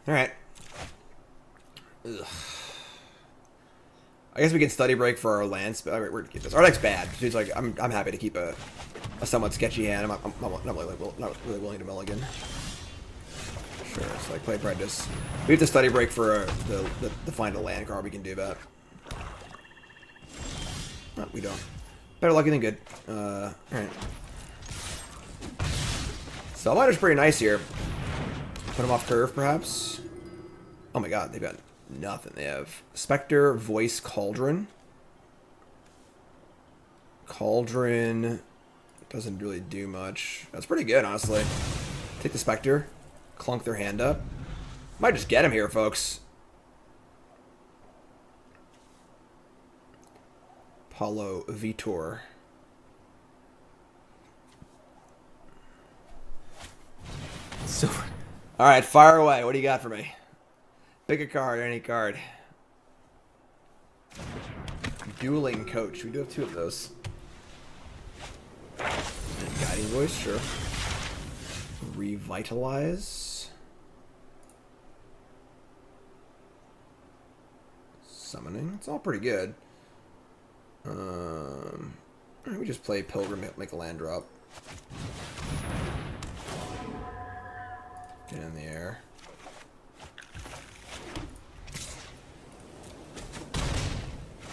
Alright. I guess we can study break for our lands, but we're gonna keep this. Our deck's bad. It's like I'm happy to keep a somewhat sketchy hand. I'm not really willing to mulligan. Sure, it's like play prejudice. We have to study break for the final land card. We can do that. No, we don't. Better lucky than good. Alright. Spellbinder's pretty nice here. Put him off curve, perhaps. Oh my god, they've got nothing. They have Spectre, Voice, Cauldron. Cauldron doesn't really do much. That's pretty good, honestly. Take the Spectre, clunk their hand up. Might just get him here, folks. Paulo Vitor. So, all right, fire away. What do you got for me? Pick a card, any card. Dueling Coach. We do have 2 of those. Guiding Voice, sure. Revitalize. Summoning. It's all pretty good. We just play Pilgrim, make a land drop. Get in the air.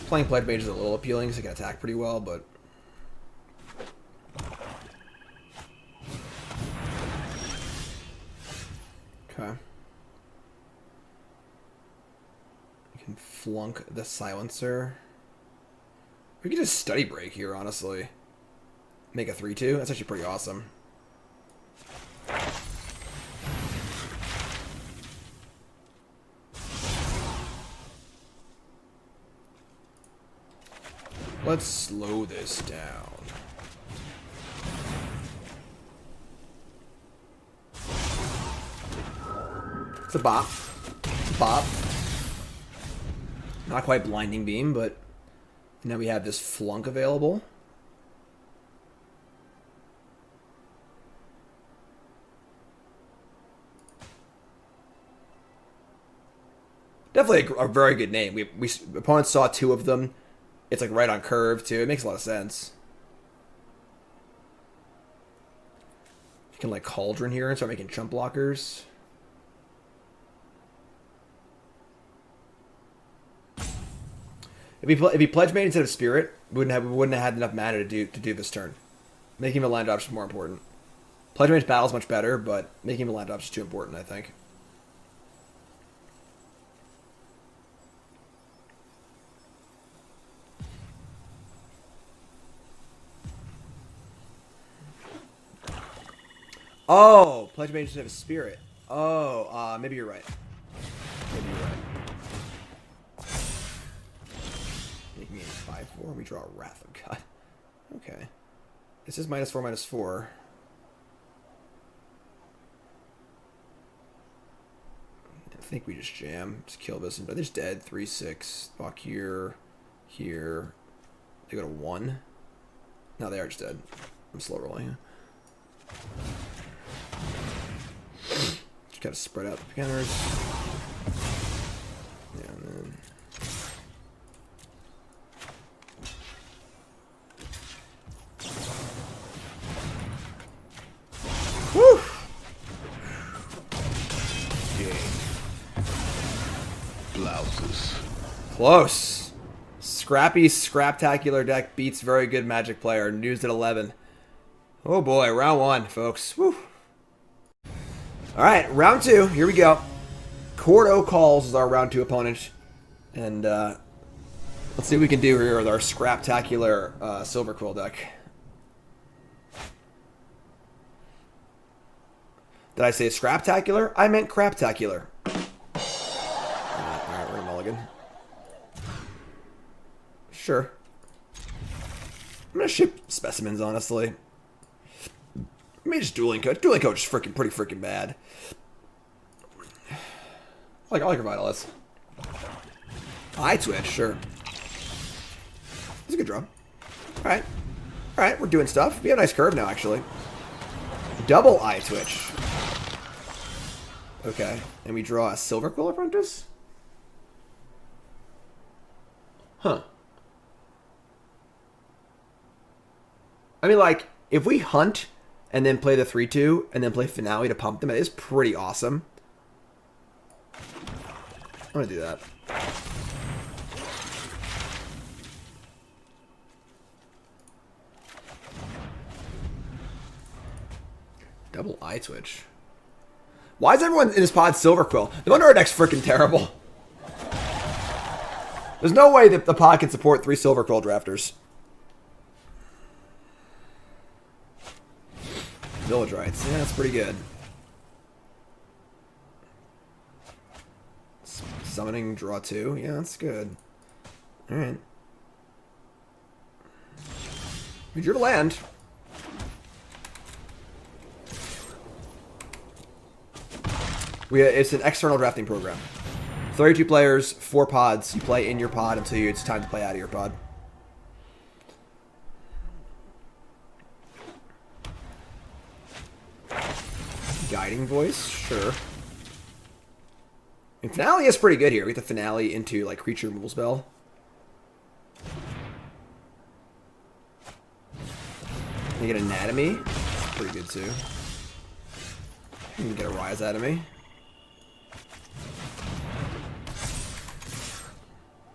Playing Pledge Mage is a little appealing because it can attack pretty well, but... Okay. You can flunk the Silencer. We could just Study Break here, honestly. Make a 3-2. That's actually pretty awesome. Let's slow this down. It's a bop. It's a bop. Not quite Blinding Beam, but now we have this flunk available. Definitely a very good name. We opponents saw 2 of them. It's like right on curve too. It makes a lot of sense. You can like Cauldron here and start making chump blockers. If he Pledge Made instead of Spirit, we wouldn't have had enough mana to do this turn. Making him a land drop is more important. Pledge Made's battle is much better, but making him a land drop is too important, I think. Oh, Pledge Mage doesn't have a Spirit. Oh, maybe you're right. Maybe you're right. Make me a 5/4. We draw a Wrath of God. Okay. This is -4/-4. I think we just jam. Just kill this. But they're just dead. 3/6. Walk here. Here. They go to 1. No, they are just dead. I'm slow rolling. Just gotta spread out the counters. Yeah, and then... Woo! Blouses. Close. Scrappy Scraptacular deck beats very good Magic player. News at 11. Oh boy, round 1, folks. Woo. Alright, round 2. Here we go. Cordo Calls is our round 2 opponent. And let's see what we can do here with our Scraptacular Silver Quill deck. Did I say Scraptacular? I meant Craptacular. Alright, we're gonna mulligan. Sure. I'm gonna ship Specimens, honestly. Maybe just Dueling Coach. Dueling Coach is pretty freaking bad. I like Revitalize. Eye Twitch, sure. It's a good draw. Alright. Alright, we're doing stuff. We have a nice curve now, actually. Double Eye Twitch. Okay. And we draw a Silver Quill Apprentice? Huh. I mean, like, if we hunt and then play the 3/2 and then play Finale to pump them, it is pretty awesome. I'm gonna do that. Double Eye Twitch. Why is everyone in this pod Silver Quill? No wonder our deck's freaking terrible. There's no way that the pod can support 3 Silver Quill drafters. Village Rites. Yeah, that's pretty good. Summoning, draw 2. Yeah, that's good. Alright. We drew to land. It's an external drafting program. 32 players, 4 pods. You play in your pod until it's time to play out of your pod. Guiding voice, sure. And finale is pretty good here. We get the finale into like creature removal spell. You get anatomy. That's pretty good too. You can get a rise out of me.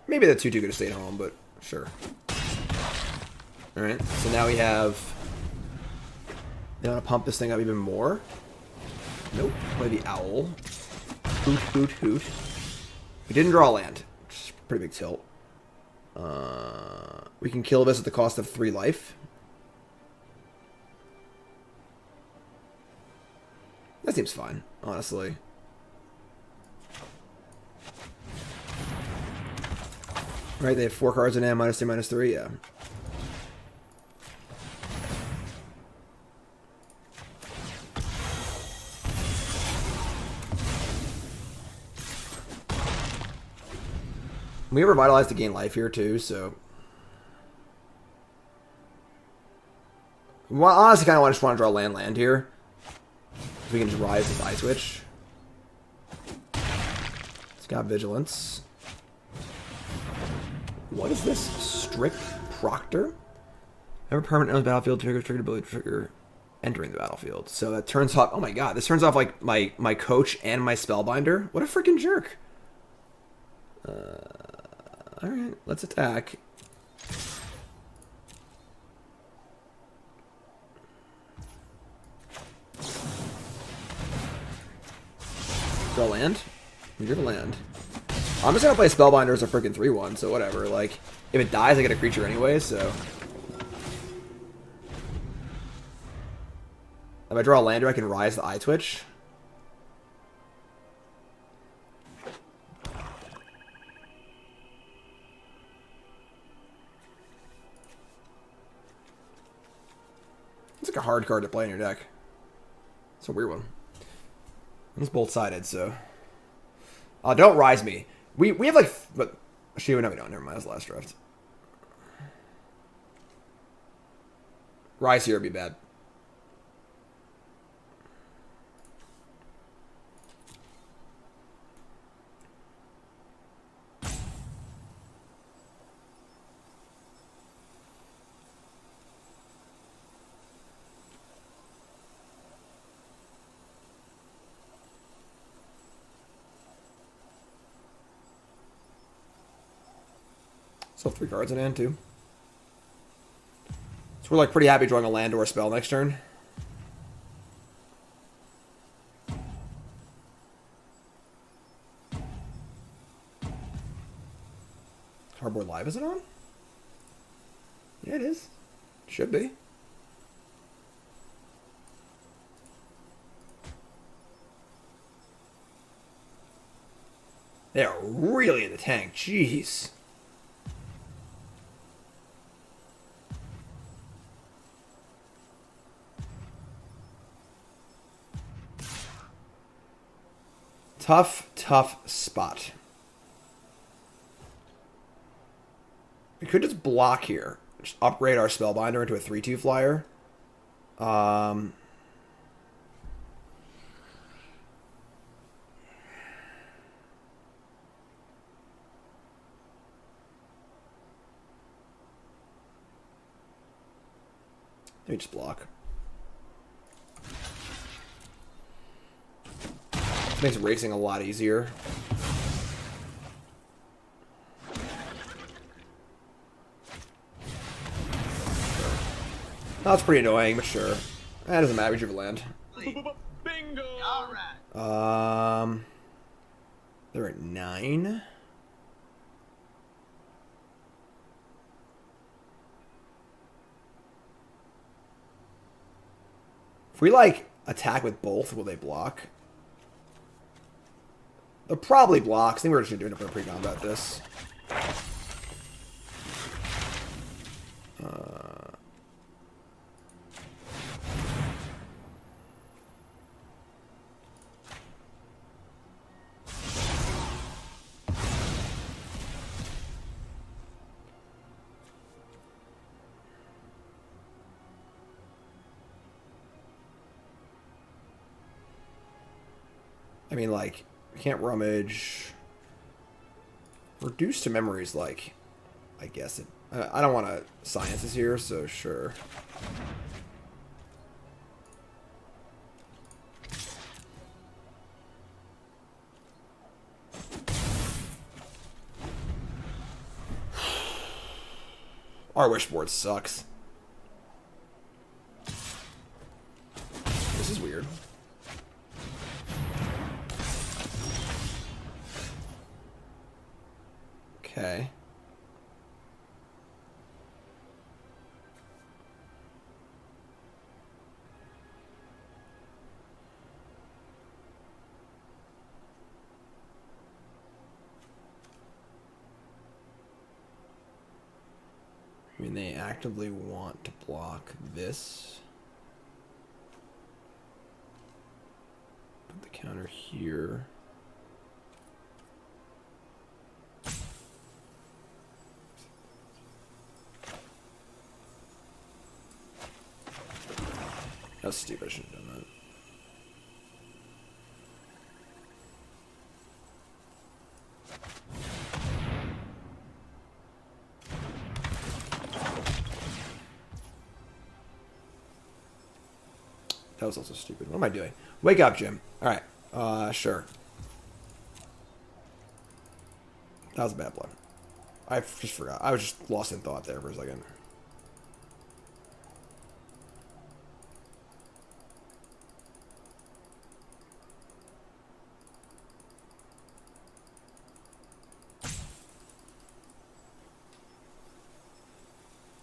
Maybe the 2-2 could have stayed home, but sure. Alright, so now we have... They want to pump this thing up even more? Nope. Play the owl. Hoot, hoot, hoot. We didn't draw land, which is a pretty big tilt. We can kill this at the cost of 3 life. That seems fine, honestly. Right, they have 4 cards in hand, -2, -3, yeah. We have revitalized to gain life here too, so. Well, honestly, kind of just want to draw land here. We can just rise this eye switch. It's got vigilance. What is this? Strict Proctor? Every permanent on the battlefield triggered ability to trigger entering the battlefield. So that turns off. Oh my god, this turns off like my coach and my spellbinder. What a freaking jerk! All right, let's attack. Draw land? We drew the land. I'm just gonna play Spellbinder as a freaking 3-1, so whatever. Like, if it dies, I get a creature anyway, so. If I draw a lander, I can rise the Eye Twitch. It's like a hard card to play in your deck. It's a weird one. It's both-sided, so... don't rise me. We have like... But, actually, no, we don't. Never mind. That's the last draft. Rise here would be bad. Still 3 cards in hand, too. So we're, like, pretty happy drawing a land or a spell next turn. Cardboard Live, is it on? Yeah, it is. Should be. They are really in the tank. Jeez. Tough spot. We could just block here. Just upgrade our Spellbinder into a 3-2 flyer. Let me just block. Makes racing a lot easier. That's pretty annoying, but sure. That doesn't matter. We drew a land. Bingo! Alright. They're at 9. If we like attack with both, will they block? They'll probably block. I think we're just going to do it for pre-combat this. I mean, like, we can't rummage. Reduced to memories, like, I guess it. I don't want to sciences here, so sure. Our wish board sucks. This is weird. Okay. I mean, they actively want to block this. Put the counter here. That was stupid. I shouldn't have done that. That was also stupid. What am I doing? Wake up, Jim. Alright. Sure. That was a bad one. I just forgot. I was just lost in thought there for a second.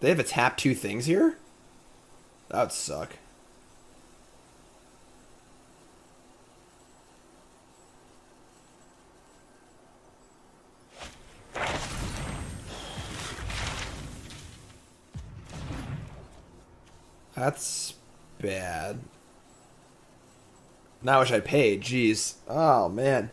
They have a tap 2 things here? That would suck. That's bad. Now I wish I paid. Jeez. Oh, man.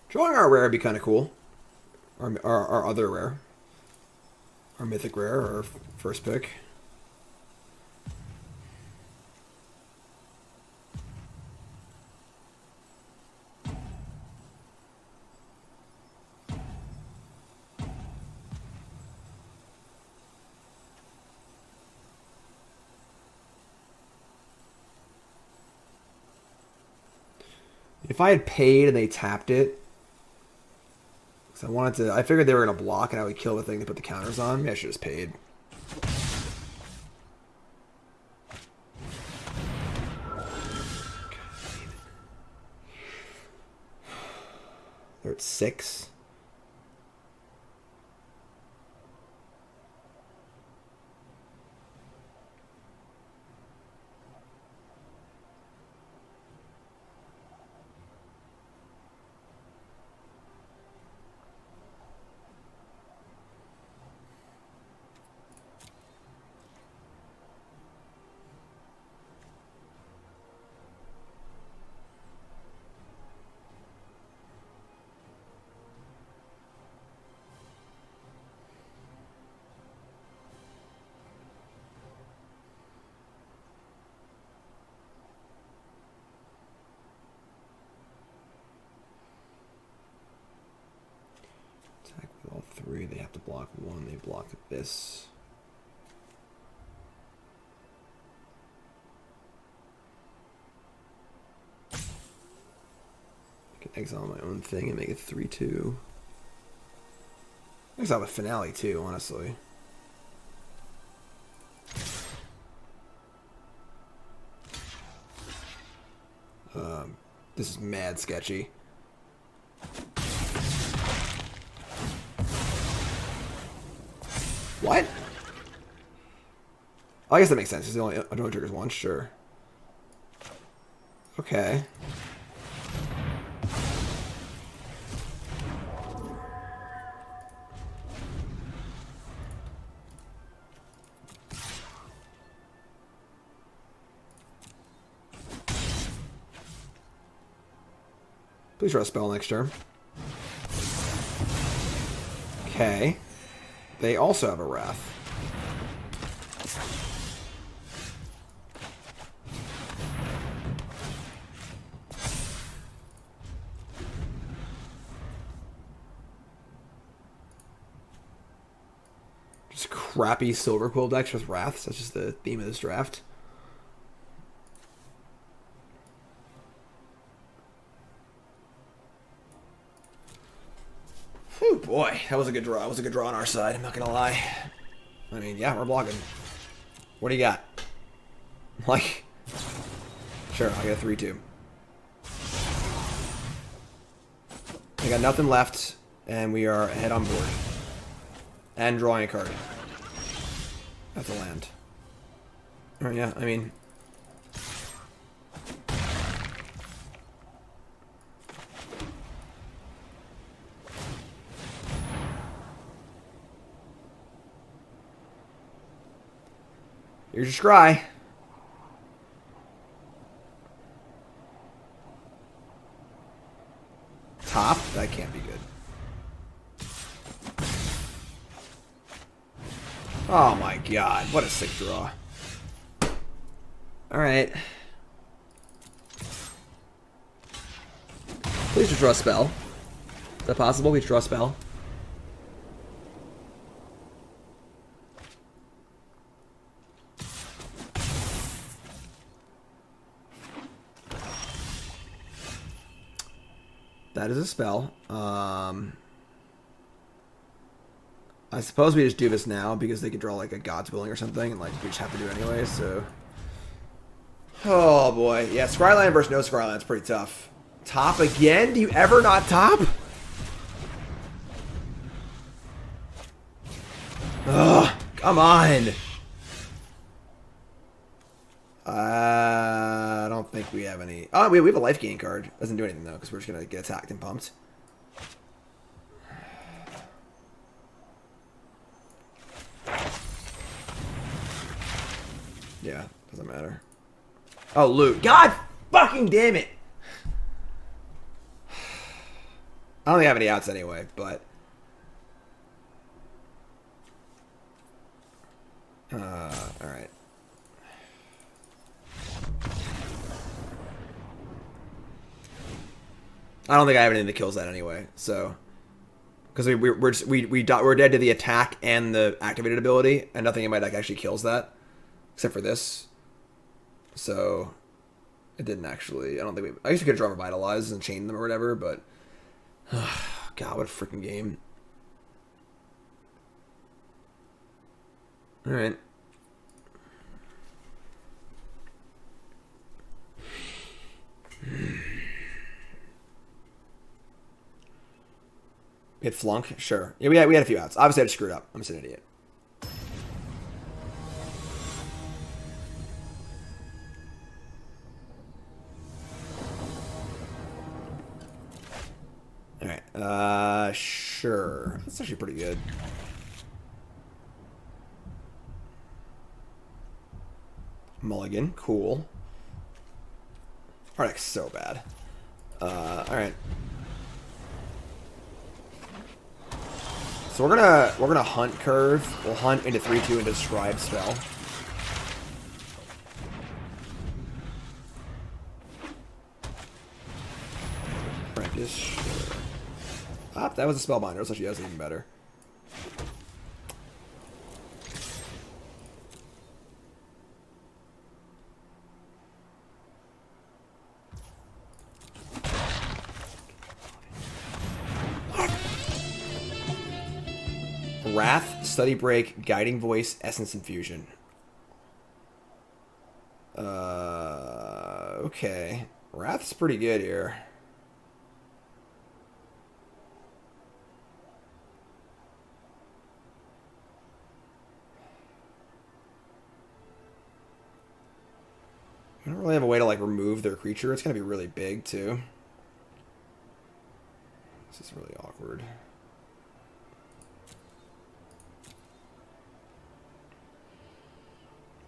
Drawing our rare would be kind of cool. Our other rare. Our mythic rare, our first pick. If I had paid and they tapped it, because I figured they were going to block and I would kill the thing to put the counters on. Maybe I should have just paid. They're at 6. all 3. They have to block 1. They block this. I can exile my own thing and make it 3-2. Exile the finale too, honestly. This is mad sketchy. What? Oh, I guess that makes sense. It only triggers once, sure. Okay. Please draw a spell next turn. Okay. They also have a Wrath. Just crappy Silver Quill decks with Wraths. That's just the theme of this draft. Oh boy, that was a good draw. It was a good draw on our side, I'm not gonna lie. I mean, yeah, we're blocking. What do you got? Like, sure, I got a 3-2. I got nothing left, and we are ahead on board. And drawing a card. That's a land. Alright, yeah, I mean... Here's your scry. Top? That can't be good. Oh my god, what a sick draw. Alright. Please just draw a spell. Is that possible? We just draw a spell. That is a spell. I suppose we just do this now because they could draw like a God's Willing or something, and like we just have to do it anyway, so... Oh boy. Yeah, Scryland versus no Scryland is pretty tough. Top again? Do you ever not top? Ugh, come on. I don't think we have any... Oh, we have a life gain card. Doesn't do anything though, because we're just going to get attacked and pumped. Yeah, doesn't matter. Oh, loot. God fucking damn it! I don't think I have any outs anyway, but... alright. I don't think I have anything that kills that anyway, so... Because we're dead to the attack and the activated ability, and nothing in my deck actually kills that. Except for this. So... It didn't actually... I don't think we... I guess we could draw Revitalize and chain them or whatever, but... God, what a freaking game. Alright. Hit Flunk? Sure. Yeah, we had a few outs. Obviously I just screwed up. I'm just an idiot. Alright. Sure. That's actually pretty good. Mulligan. Cool. Our deck's so bad. Alright. So we're gonna hunt curve. We'll hunt into 3/2 into Scribe spell. Apprentice. Sure. Ah, that was a spellbinder, so she has even better. Wrath, Study Break, Guiding Voice, Essence Infusion. Okay. Wrath's pretty good here. I don't really have a way to, like, remove their creature. It's going to be really big, too. This is really awkward.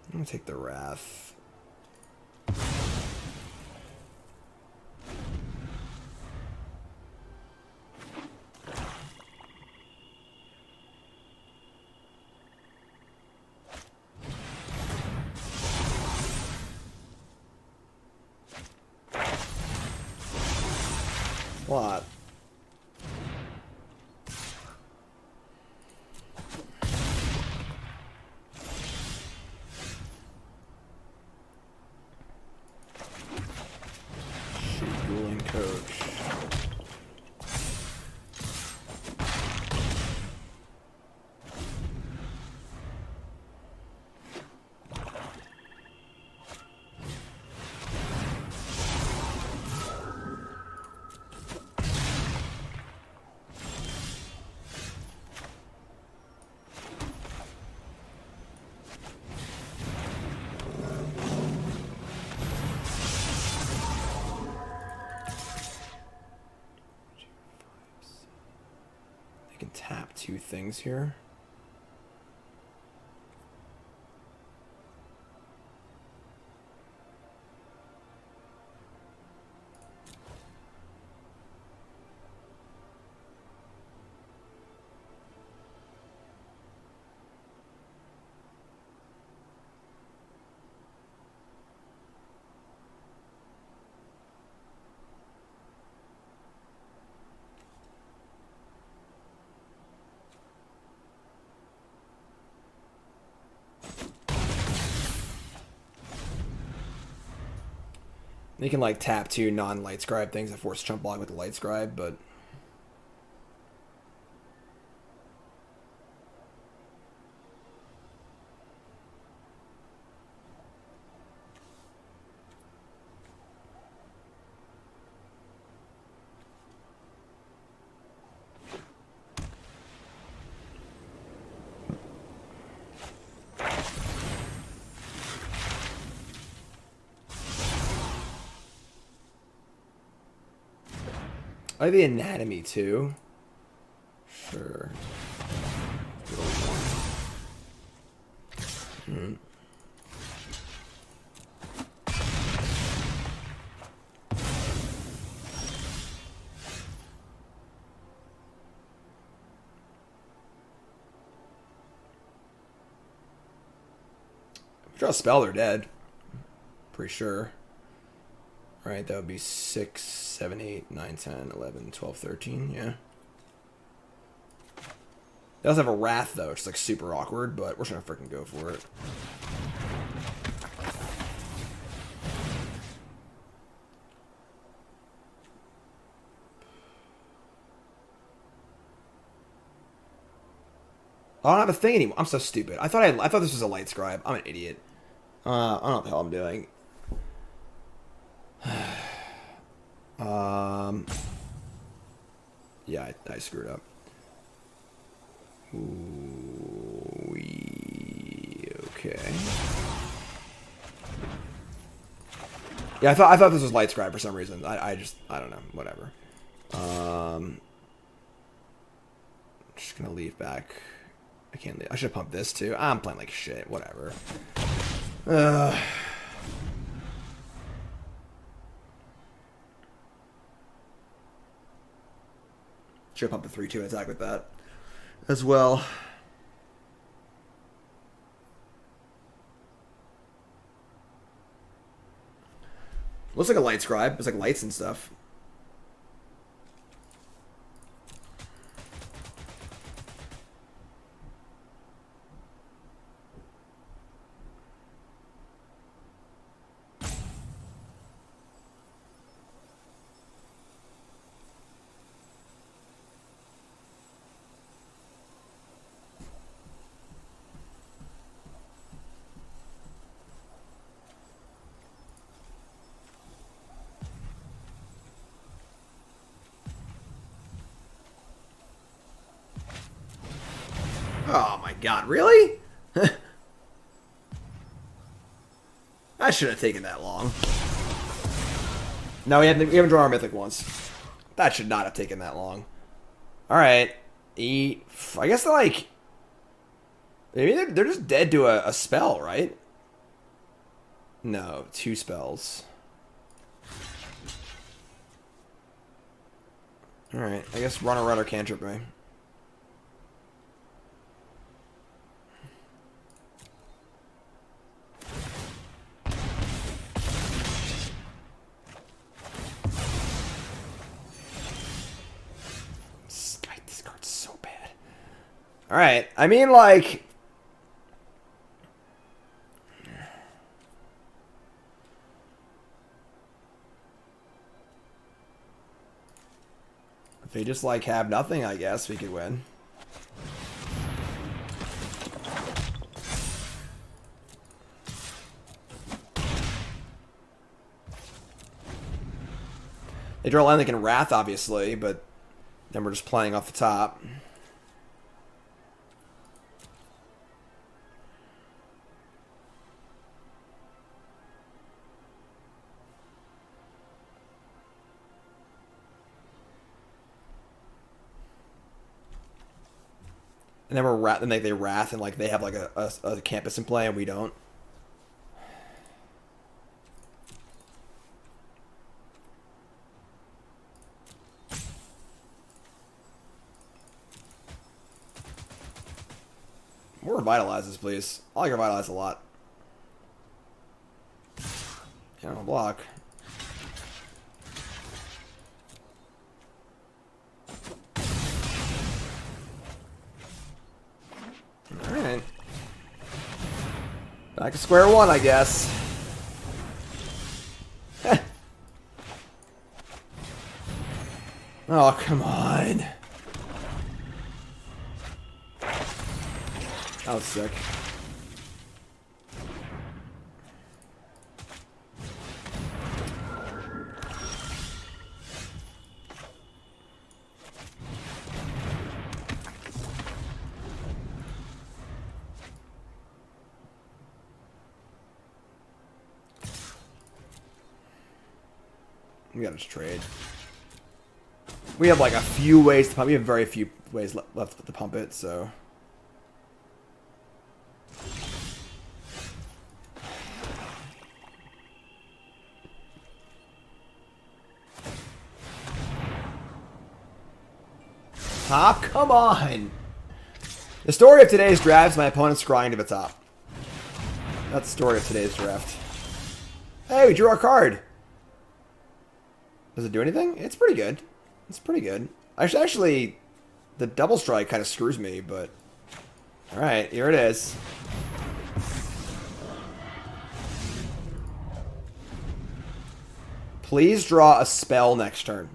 I'm going to take the Wrath. What? Shoot, dueling coach. Can tap two things here. They can, like, tap two non-light scribe things and force chump block with the light scribe, but I have the anatomy too. Sure. Hmm. Draw a spell, they're dead. Pretty sure. Right, that would be 6, 7, 8, 9, 10, 11, 12, 13, yeah. They also have a Wrath, though, which is, like, super awkward, but we're just gonna freaking go for it. I don't have a thing anymore. I'm so stupid. I thought this was a light scribe. I'm an idiot. I don't know what the hell I'm doing. Yeah, I screwed up. Ooh, okay. Yeah, I thought this was light scribe for some reason. I don't know. Whatever. Just gonna leave back. I can't leave. I should have pumped this too. I'm playing like shit. Whatever. Should have pumped a 3-2 attack with that as well. Looks like a light scribe. It's like lights and stuff. Oh my god, really? That shouldn't have taken that long. No, we haven't drawn our mythic once. That should not have taken that long. Alright. I guess they're like... Maybe they're just dead to a spell, right? No, 2 spells. Alright, I guess run a runner cantrip me. This card's so bad. Alright, I mean, like... If they just, like, have nothing, I guess we could win. They draw land, they can Wrath, obviously, but then we're just playing off the top. And then we're then they Wrath, and like they have like a campus in play, and we don't. More Revitalizes, please. I like Revitalize a lot. Yeah, I'll block. Alright. Back to square one, I guess. Oh, come on. That was sick. We gotta just trade. We have like a few ways to pump. We have very few ways left to pump it, so. Top? Come on! The story of today's draft is my opponent scrying to the top. That's the story of today's draft. Hey, we drew our card! Does it do anything? It's pretty good. It's pretty good. Actually, the double strike kind of screws me, but... Alright, here it is. Please draw a spell next turn.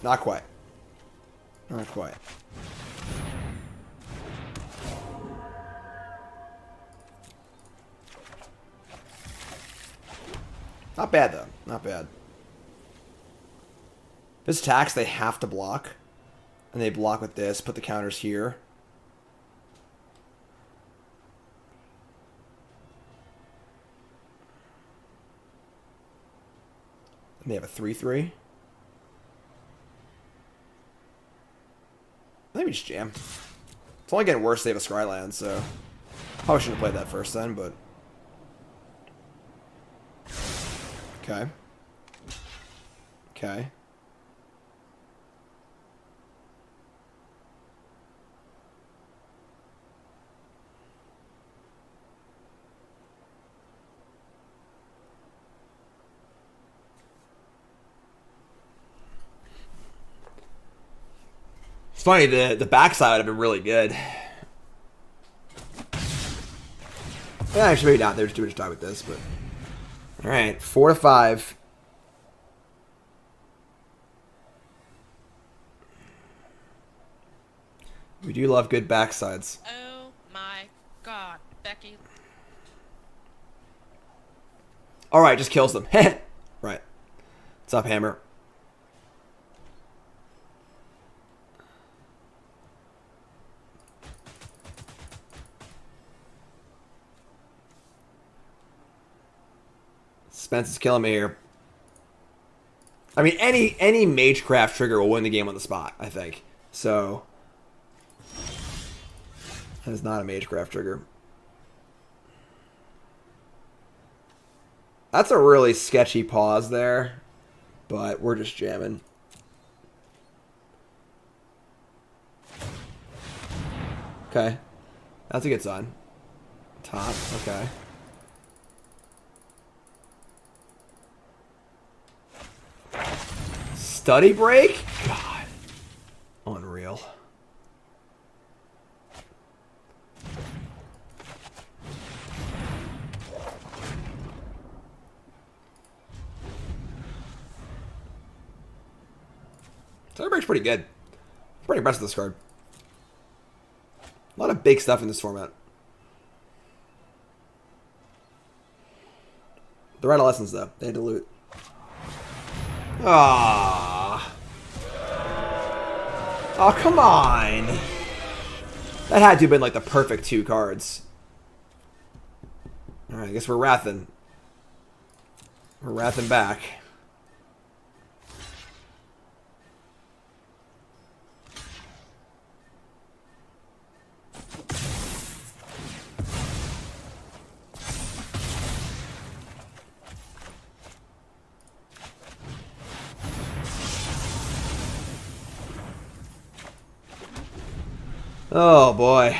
Not quite. Not quite. Not bad, though. Not bad. This attacks, they have to block. And they block with this. Put the counters here. And they have a 3/3. I think we just jam. It's only getting worse. They have a Scryland, so probably shouldn't have played that first then, but okay. Okay. It's funny, the backside would have been really good. Yeah, actually maybe not. They're just doing a die with this, but alright, 4 to 5. We do love good backsides. Oh my god, Becky. Alright, just kills them. Right. What's up, Hammer? Spence is killing me here. I mean, any Magecraft trigger will win the game on the spot, I think. So, that is not a Magecraft trigger. That's a really sketchy pause there, but we're just jamming. Okay. That's a good sign. Top, okay. Study break? God. Unreal. Study break's pretty good. I'm pretty impressed with this card. A lot of big stuff in this format. The Adolescents, though. They had to loot. Ah. Oh, come on. That had to have been like the perfect 2 cards. Alright, I guess we're wrathing. We're wrathing back. Oh, boy.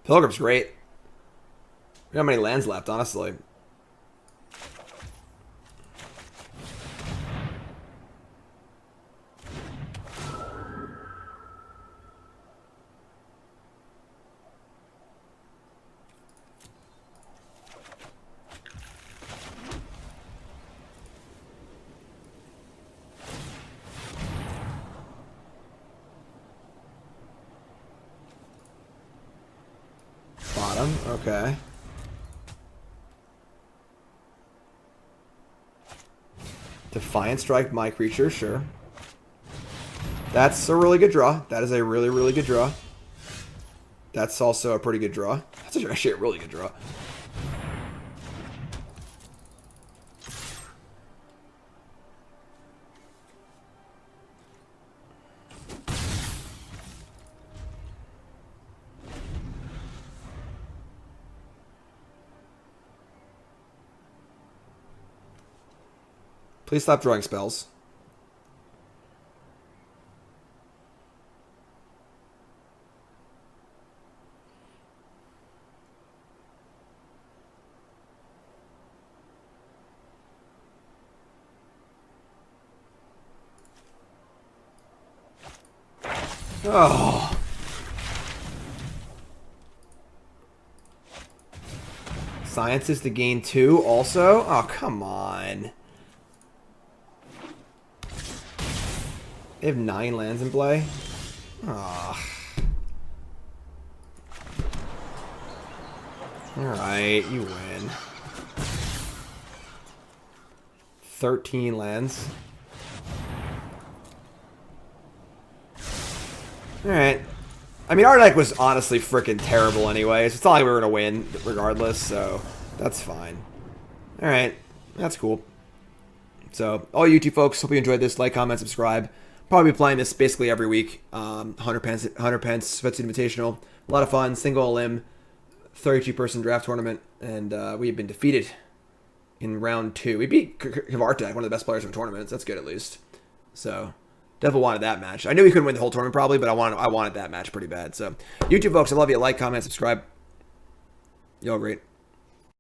Pilgrim's great. We don't have many lands left, honestly. Bottom, okay. Defiant Strike my creature, sure. That's a really good draw. That is a really, really good draw. That's also a pretty good draw. That's actually a really good draw. Please stop drawing spells. Oh. Science is to gain 2 also? Oh, come on. They have 9 lands in play? Ah. Alright, you win. 13 lands. Alright. I mean, our deck was honestly freaking terrible anyways. It's not like we were going to win regardless, so that's fine. Alright, that's cool. So, all you two folks, hope you enjoyed this. Like, comment, subscribe. Probably be playing this basically every week. 100 Pence, Sweatsuit Invitational. A lot of fun. Single elim, 32-person draft tournament, and we have been defeated in round 2. We beat Kvartek, one of the best players in tournaments. That's good at least. So, definitely wanted that match. I knew we couldn't win the whole tournament probably, but I wanted that match pretty bad. So, you two folks, I love you. Like, comment, subscribe. Y'all great.